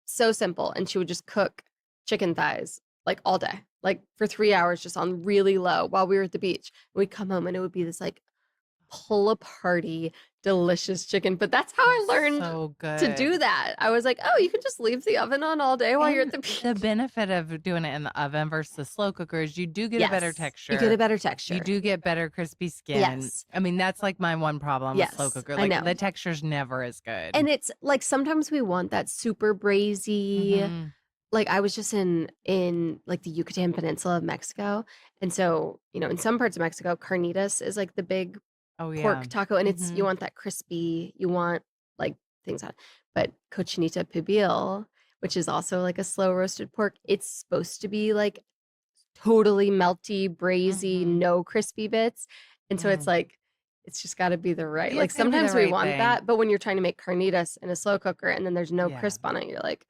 so simple. And she would just cook chicken thighs like all day, like for 3 hours, just on really low while we were at the beach. We'd come home and it would be this like pull aparty, delicious chicken. But that's how I learned
So
to do
good.
that. I was like, oh, you can just leave the oven on all day while you're at
And
the beach.
the benefit of doing it in the oven versus the slow cooker is you do get a better
Yes, you get a
texture.
better
You
texture.
do get better crispy skin.
Yes,
I mean, that's like my one problem with slow
yes,
cooker.
I
Like
know.
the texture's never as good.
And it's like sometimes we want that super brazy.
Mhm.
Like I was just in like the Yucatan Peninsula of Mexico. And so, in some parts of Mexico, carnitas is like the big
Oh yeah.
pork taco, and it's you
Mhm.
want that crispy, you want like things on it. But cochinita pibil, which is also like a slow roasted pork, it's supposed to be like totally melty, brazy,
Mhm.
no crispy bits. And so it's
Mm.
like it's just got to be the right.
Yeah,
Like
it's gotta be the
sometimes we
right
want
thing.
that, but when you're trying to make carnitas in a slow cooker and then there's no
Yeah.
crisp on it, you're like,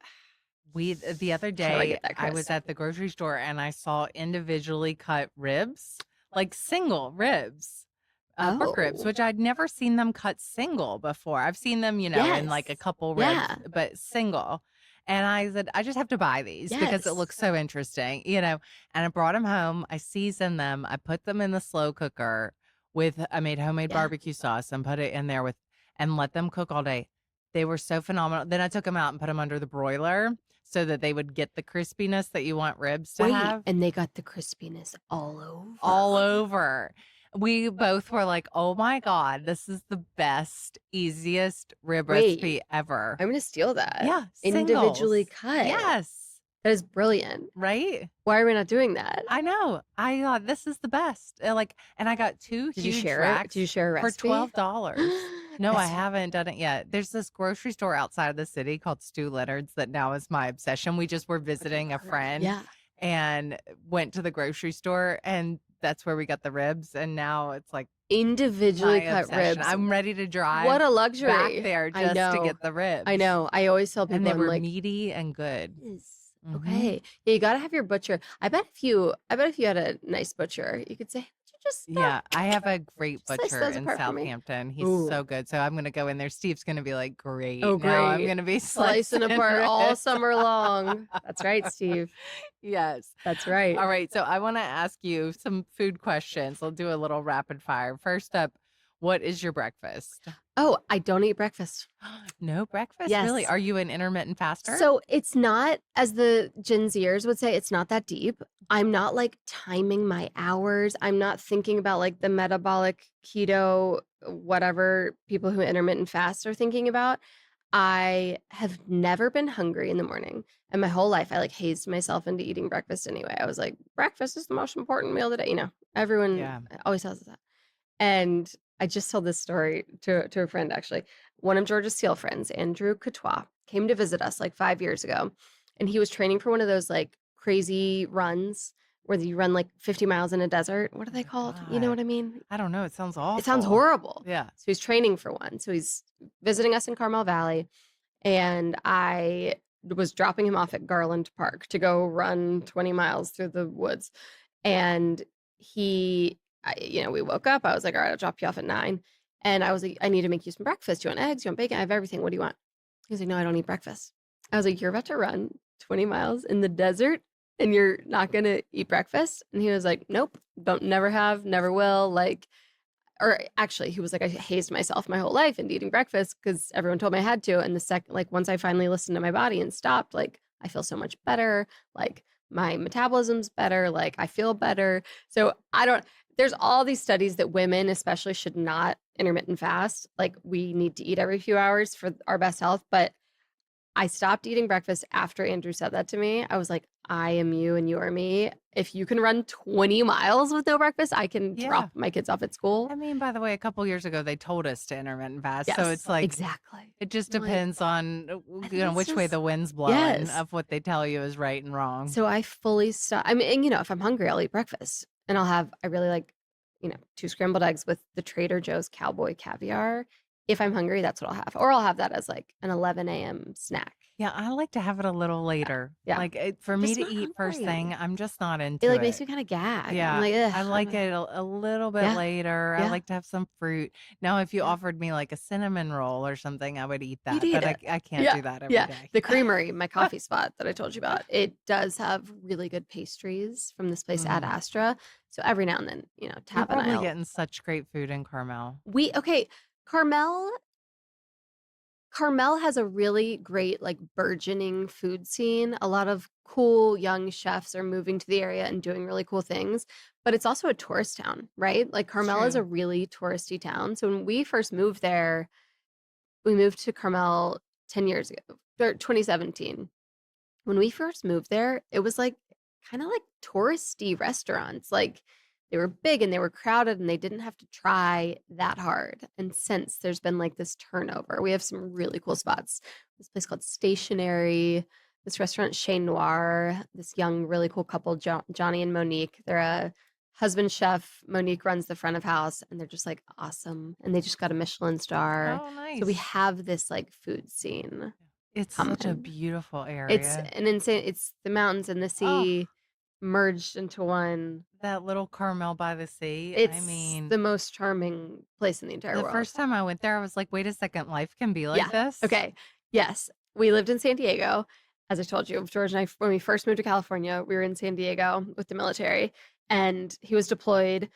The other
how do I
day,
get that
I was
crisp?
at the grocery store and I saw individually cut ribs, like single ribs, pork ribs,
Oh,
which I'd never seen them cut single before. I've seen them, in
yes.
like a couple ribs,
Yeah.
but single. And I said, I just have to buy these because it
Yes.
looks so interesting. And I brought them home. I seasoned them. I put them in the slow cooker I made homemade
Yeah.
barbecue sauce and put it in there and let them cook all day. They were so phenomenal. Then I took them out and put them under the broiler so that they would get the crispiness that you want ribs to
Wait,
have
and they got the crispiness all
all
over.
over. We both were like, "Oh my god, this is the best, easiest rib
Wait,
recipe ever."
I'm gonna steal that.
Yeah,
Individually
singles.
cut.
Yes,
That is brilliant.
right?
Why are we not doing that?
I know. I thought this is the best. And I got 2
Did you
huge
share it? Did you
racks
share a
for
recipe?
$12. No, I
That's
haven't done it yet. There's this grocery store outside of the city called Stu Leonard's that now is my obsession. We just were
okay,
visiting a
perfect.
friend
Yeah.
and went to the grocery store, and that's where we got the ribs, and now it's like my
Individually cut
obsession.
ribs.
I'm ready to
What
drive
a
back
luxury.
there
I
just to
know.
get the
I
ribs,
know. I always tell
and
people,
they
I'm
were
like,
meaty and good.
is
Mhm.
okay. Yeah, you gotta have your butcher. I bet if you had a nice butcher, you could say, "Would you
Yeah, I have a great
just slice
butcher
those
in
apart for me?"
Southampton. He's
Ooh.
so good. So I'm gonna go in there. Steve's gonna be like,
Oh,
"Great. Now I'm
great.
gonna be
Slicing
slicing
apart all
ribs."
summer long. That's right, Steve.
Yes.
That's right.
All right. So I want to ask you some food questions. I'll do a little rapid fire. First up, what is your breakfast?
Oh, I don't eat breakfast.
No breakfast? Really?
Yes.
Are you an intermittent faster?
So it's not, as the Gen Zers would say, it's not that deep. I'm not like timing my hours. I'm not thinking about like the metabolic keto, whatever people who intermittent fast are thinking about. I have never been hungry in the morning. And my whole life, I like hazed myself into eating breakfast anyway. I was like, breakfast is the most important meal today. Everyone
Yeah.
always tells us that. And I just told this story to a friend actually. One of George's SEAL friends, Andrew Courtois, came to visit us like 5 years ago. and he was training for one of those like crazy runs where you run like 50 miles in a desert. What are
Oh
they
my
called? You know
God.
what I mean?
I don't know. It sounds
It sounds
awful.
horrible.
Yeah.
So he's training for one. So he's visiting us in Carmel Valley, and I was dropping him off at Garland Park to go run 20 miles through the woods. And we woke up. I was like, all right, I'll drop you off at 9. And I was like, I need to make you some breakfast. You want eggs? You want bacon? I have everything. What do you want? He was like, no, I don't eat breakfast. I was like, you're about to run 20 miles in the desert and you're not going to eat breakfast? And he was like, nope, don't, never have, never will. Like, or actually, he was like, I hazed myself my whole life into eating breakfast because everyone told me I had to. And the second, like, once I finally listened to my body and stopped, like, I feel so much better. Like, my metabolism's better. Like, I feel better. So there's all these studies that women, especially, should not intermittent fast. Like, we need to eat every few hours for our best health. But I stopped eating breakfast after Andrew said that to me. I was like, I am you and you are me. If you can run 20 miles with no breakfast, I can
Yeah.
drop my kids off at school.
I mean, by the way, a couple years ago, they told us to intermittent fast. So it's
Yes,
like,
exactly.
it just
I'm like,
depends on,
I think it's
which way
just
the wind's blowing
yes.
of what they tell you is right and wrong.
So I fully stop. I mean, and, if I'm hungry, I'll eat breakfast, and I really like, 2 scrambled eggs with the Trader Joe's cowboy caviar. If I'm hungry, that's what I'll have, or I'll have that as like an 11 a.m. snack.
Yeah, I like to have it a little later.
Yeah,
Like for
I'm
me
just
to
not
eat first thing,
hungry.
I'm just not
It
into
like makes
it.
me kind of gag. I'm
Yeah,
like, ugh.
I like it a little bit
Yeah,
later. I
yeah,
like to have some fruit. Now, if you
yeah.
offered me like a cinnamon roll or something, I would eat
You'd
that,
eat
but I,
it.
I can't
Yeah,
do that every
yeah.
day.
The Creamery, my coffee spot that I told you about, it does have really good pastries from this place Ad
Mm.
Astra. So every now and then,
You're
Tab and
probably
I'll
getting such great food in Carmel.
okay, Carmel Carmel has a really great, like, burgeoning food scene. A lot of cool young chefs are moving to the area and doing really cool things, but it's also a tourist town, right? Like,
It's
Carmel is
true.
a really touristy town. So when we first moved there, we moved to Carmel 10 years ago, or 2017. When we first moved there, it was like kind of like touristy restaurants. Like they were big and they were crowded and they didn't have to try that hard. And since there's been like this turnover, we have some really cool spots. This place called Stationery, this restaurant Chez Noir, this young, really cool couple, Johnny and Monique. They're a husband chef. Monique runs the front of house and they're just like awesome. And they just got a Michelin star.
Oh,
So we
nice.
have this like food scene
It's such a
coming.
beautiful
It's
area.
an insane it's the mountains and the
Oh,
sea merged into one.
that little Carmel by the sea. I
It's
mean,
the most charming place in the entire
the
world.
first time I went there, I was like, wait a second, life can be like
Yeah.
this.
Okay. Yes. We lived in San Diego. As I told you, George and I, when we first moved to California, we were in San Diego with the military, and he was deployed.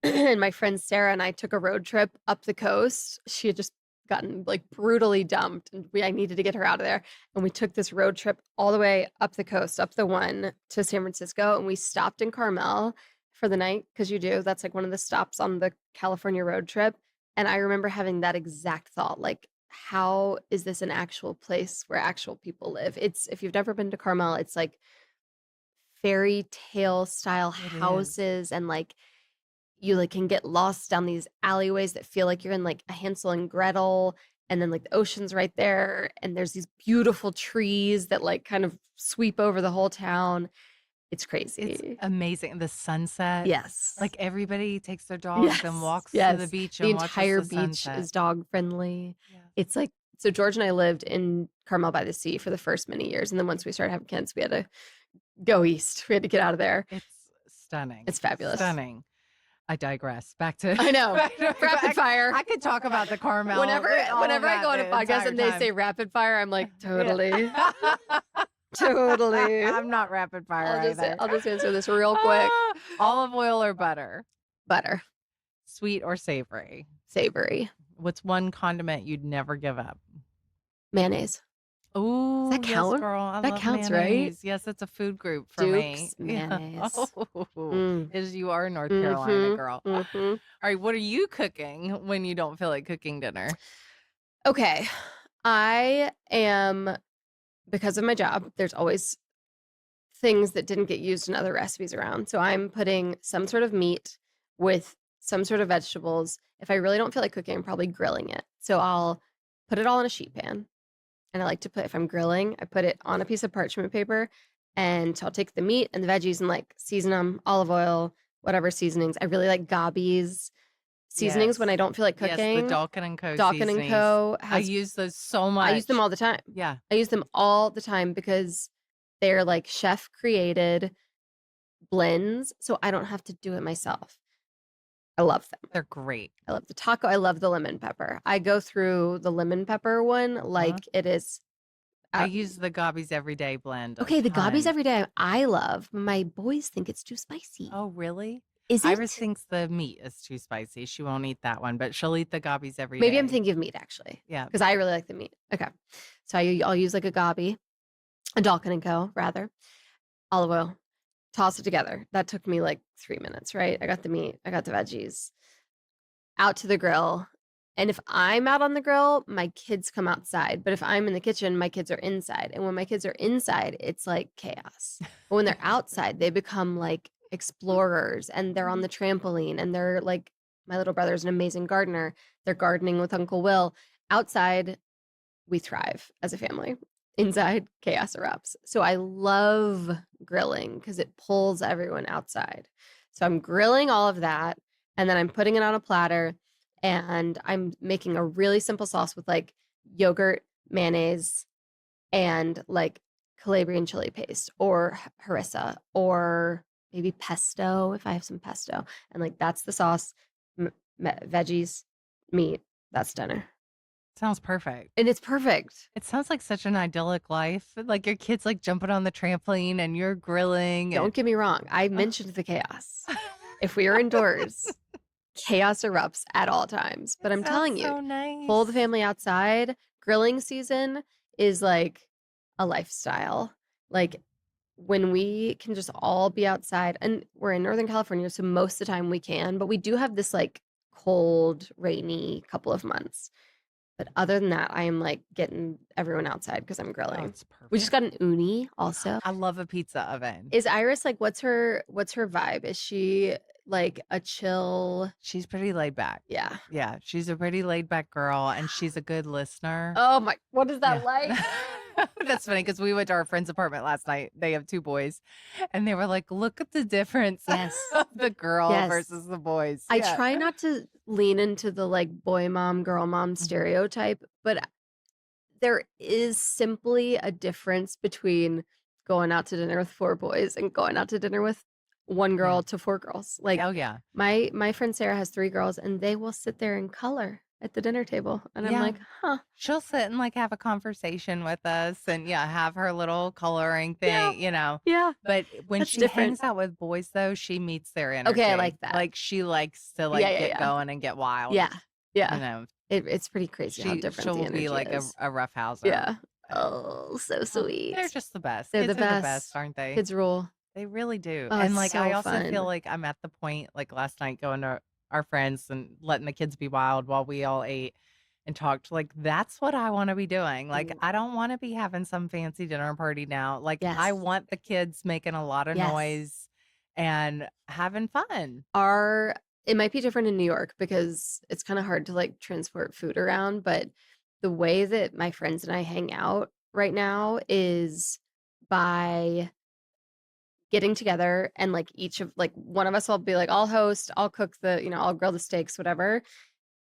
And my friend Sarah and I took a road trip up the coast. She had just gotten like brutally dumped, and I needed to get her out of there. And we took this road trip all the way up the coast, up the one to San Francisco, and we stopped in Carmel for the night because you do. That's like one of the stops on the California road trip. And I remember having that exact thought, like, how is this an actual place where actual people live? It's if you've never been to Carmel, it's like fairy tale style
It is.
houses and like you like can get lost down these alleyways that feel like you're in like a Hansel and Gretel, and then like the ocean's right there and there's these beautiful trees that like kind of sweep over the whole town. It's
It's
crazy.
amazing. The sunset,
Yes.
like everybody takes their dogs and
Yes.
walks to the
Yes.
beach
The
and watches
entire
the
beach
sunset.
is dog friendly.
Yeah.
It's like so George and I lived in Carmel by the Sea for the first many years, and then once we started having kids, we had to go east. We had to get out of there.
It's stunning.
It's fabulous.
Stunning. I digress. Back to,
I know. Rapid
back.
fire.
I could talk about the Carmel,
Whenever
all of
whenever I
that
go on a
the
podcast
entire
and they
time.
say rapid fire, I'm like,
Yeah.
totally. Totally.
I'm not rapid fire either.
I'll just answer this real quick.
Olive oil or butter?
Butter.
Sweet or savory?
Savory.
What's one condiment you'd never give up?
Mayonnaise.
Oh,
Does that
yes,
count?
girl. I
That
love
counts, right?
mayonnaise. Yes, it's a food group for me.
Duke's
Yeah.
mayonnaise.
Oh,
Mm.
as you are a North Carolina
Mhm.
girl. All
Mhm.
right, what are you cooking when you don't feel like cooking dinner?
Okay. I am because of my job, there's always things that didn't get used in other recipes around. So I'm putting some sort of meat with some sort of vegetables. If I really don't feel like cooking, I'm probably grilling it. So I'll put it all in a sheet pan. and I like to put, if I'm grilling, I put it on a piece of parchment paper, and so I'll take the meat and the veggies and like season them, olive oil, whatever seasonings. I really like Gabi's seasonings when
Yes.
I don't feel like
Yes, the
cooking.
Dalkin and Co.
Dalkin and
seasonings.
Co.
I
has,
use those so
I use them
much.
all the time.
Yeah.
I use them all the time because they're like chef created blends, so I don't have to do it myself. I love them.
They're great.
I love the taco. I love the lemon pepper. I go through the lemon pepper one like it is.
I use the Gabi's Everyday blend a
Okay, the Gabi's
ton.
every day I love. My boys think it's too spicy.
Oh, really?
Is
Iris
it?
thinks the meat is too spicy. She won't eat that one, but she'll eat the Gabi's every
Maybe I'm
day.
thinking of meat actually.
Yeah.
Because I really like the meat. Okay. So I'll use like a Gabi, a Dalkin and Co. rather, olive oil, toss it together. That took me like 3 minutes, right? I got the meat, I got the veggies, out to the grill. And if I'm out on the grill, my kids come outside. But if I'm in the kitchen, my kids are inside. And when my kids are inside, it's like chaos. But when they're outside, they become like explorers, and they're on the trampoline, and they're like, my little brother's an amazing gardener. They're gardening with Uncle Will. Outside, we thrive as a family. Inside, chaos erupts. So I love grilling because it pulls everyone outside. So I'm grilling all of that, and then I'm putting it on a platter, and I'm making a really simple sauce with like yogurt, mayonnaise, and like Calabrian chili paste or harissa or maybe pesto if I have some pesto. And like that's the sauce, veggies, meat. That's dinner.
Sounds perfect.
And it's perfect.
It sounds like such an idyllic life. Like your kids like jumping on the trampoline and you're grilling.
Don't get me wrong. I mentioned the chaos. If we are indoors, chaos erupts at all times. But I'm telling you,
so nice.
pull the family outside. Grilling season is like a lifestyle. Like when we can just all be outside, and we're in Northern California, so most of the time we can, but we do have this like cold, rainy couple of months. But other than that, I am like getting everyone outside because I'm grilling.
It's perfect.
We just got an uni also.
I love a pizza oven.
Is Iris like what's her vibe? Is she like a chill?
She's pretty laid back.
Yeah.
Yeah. She's a pretty laid back girl and she's a good listener.
Oh my, what is that like?
That's funny because we went to our friend's apartment last night. They have 2 boys, and they were like, "Look at the difference of the girl versus the boys."
I try not to lean into the like boy mom, girl mom stereotype, but there is simply a difference between going out to dinner with 4 boys and going out to dinner with 1 girl to 4 girls. Like,
oh yeah,
my friend Sarah has 3 girls, and they will sit there and color at the dinner table, and I'm like, huh.
She'll sit and like have a conversation with us, and have her little coloring thing,
Yeah.
But when
That's
she
different.
hangs out with boys, though, she meets their energy.
Okay, I like that.
Like she likes to like get going and get wild.
Yeah.
It's
pretty crazy how different
she'll
the energy
be like
is.
a roughhouser.
Yeah. Oh, so sweet.
They're just the best.
They're
Kids
the
are the
best.
best, aren't they?
Kids rule.
They really do.
Oh,
And
it's
like
so
I also feel
fun.
like I'm at the point like last night going to our friends and letting the kids be wild while we all ate and talked. Like that's what I want to be doing. Like I don't want to be having some fancy dinner party now. Like I
Yes.
want the kids making a lot of
Yes.
noise and having fun.
It might be different in New York because it's kind of hard to like transport food around, but the way that my friends and I hang out right now is by getting together, and like one of us will be like, I'll host, I'll cook I'll grill the steaks, whatever.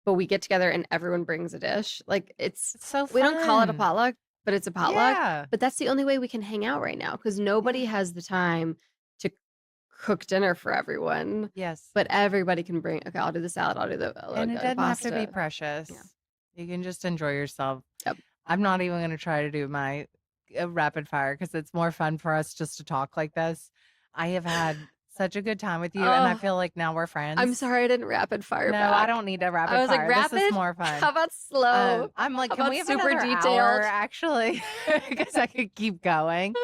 But we get together and everyone brings a dish. Like
It's so fun.
we don't call it a potluck, but it's a potluck.
Yeah.
But that's the only way we can hang out right now because nobody has the time to cook dinner for everyone.
Yes.
But everybody can bring, okay, I'll do the salad, I'll do the
And it doesn't have to be
pasta.
precious.
Yeah.
You can just enjoy yourself.
Yep.
I'm not even going to try to do my rapid fire because it's more fun for us just to talk like this. I have had such a good time with you, and I feel like now we're friends.
I'm sorry I didn't rapid fire
No,
back.
I don't need a rapid
I was
fire.
like, rapid?
This is more fun.
How about slow?
I'm like,
How
can
about
we have
super
another
detailed?
hour, actually? Because I could keep going.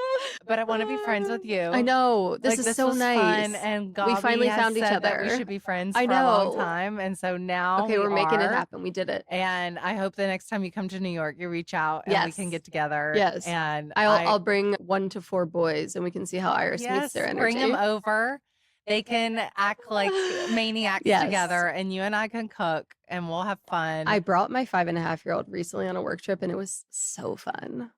But I want to be friends with you.
I know. This is so
was
nice.
fun, and
we finally
has
found each
said that
other.
we should be friends
I
for a long
know.
time, and so now
Okay, we're making it
are.
happen. We did it.
And I hope the next time you come to New York, you reach out and we can get together.
Yes.
And
I'll bring 1 to 4 boys, and we can see how Iris meets their energy.
Bring them over. They can act like maniacs
Yes.
together, and you and I can cook, and we'll have fun.
I brought my 5.5-year-old recently on a work trip, and it was so fun.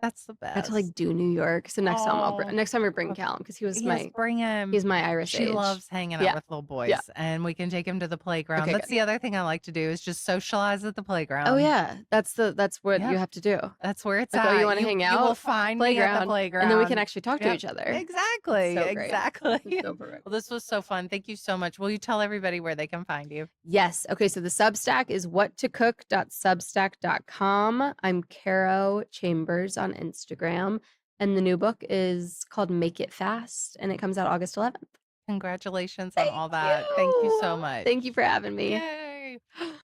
That's the
I had to
best.
like do New York. So
Oh,
next time we bring Callum because
yes, bring him.
he's my Iris
She
age.
loves hanging out
Yeah.
with little
Yeah.
boys, and we can take him to the playground.
Okay,
That's
good.
the other thing I like to do is just socialize at the
Oh
playground.
yeah. That's what you
Yep,
have to do.
that's where it's
Like, oh, you
at.
want to hang
You will
out?
find me at the
Playground. And then we can
playground.
actually talk to
Yep,
each other. It's
exactly,
so great.
exactly.
It's so perfect.
Well, this was so fun. Thank you so much. Will you tell everybody where they can find you?
Yes. Okay. So the Substack is whattocook.substack.com. I'm Caro Chambers on Instagram. And the new book is called Make It Fast, and it comes out August 11th.
Congratulations on
Thank
all that. Thank you
you.
so much.
Thank you for having me.
Yay.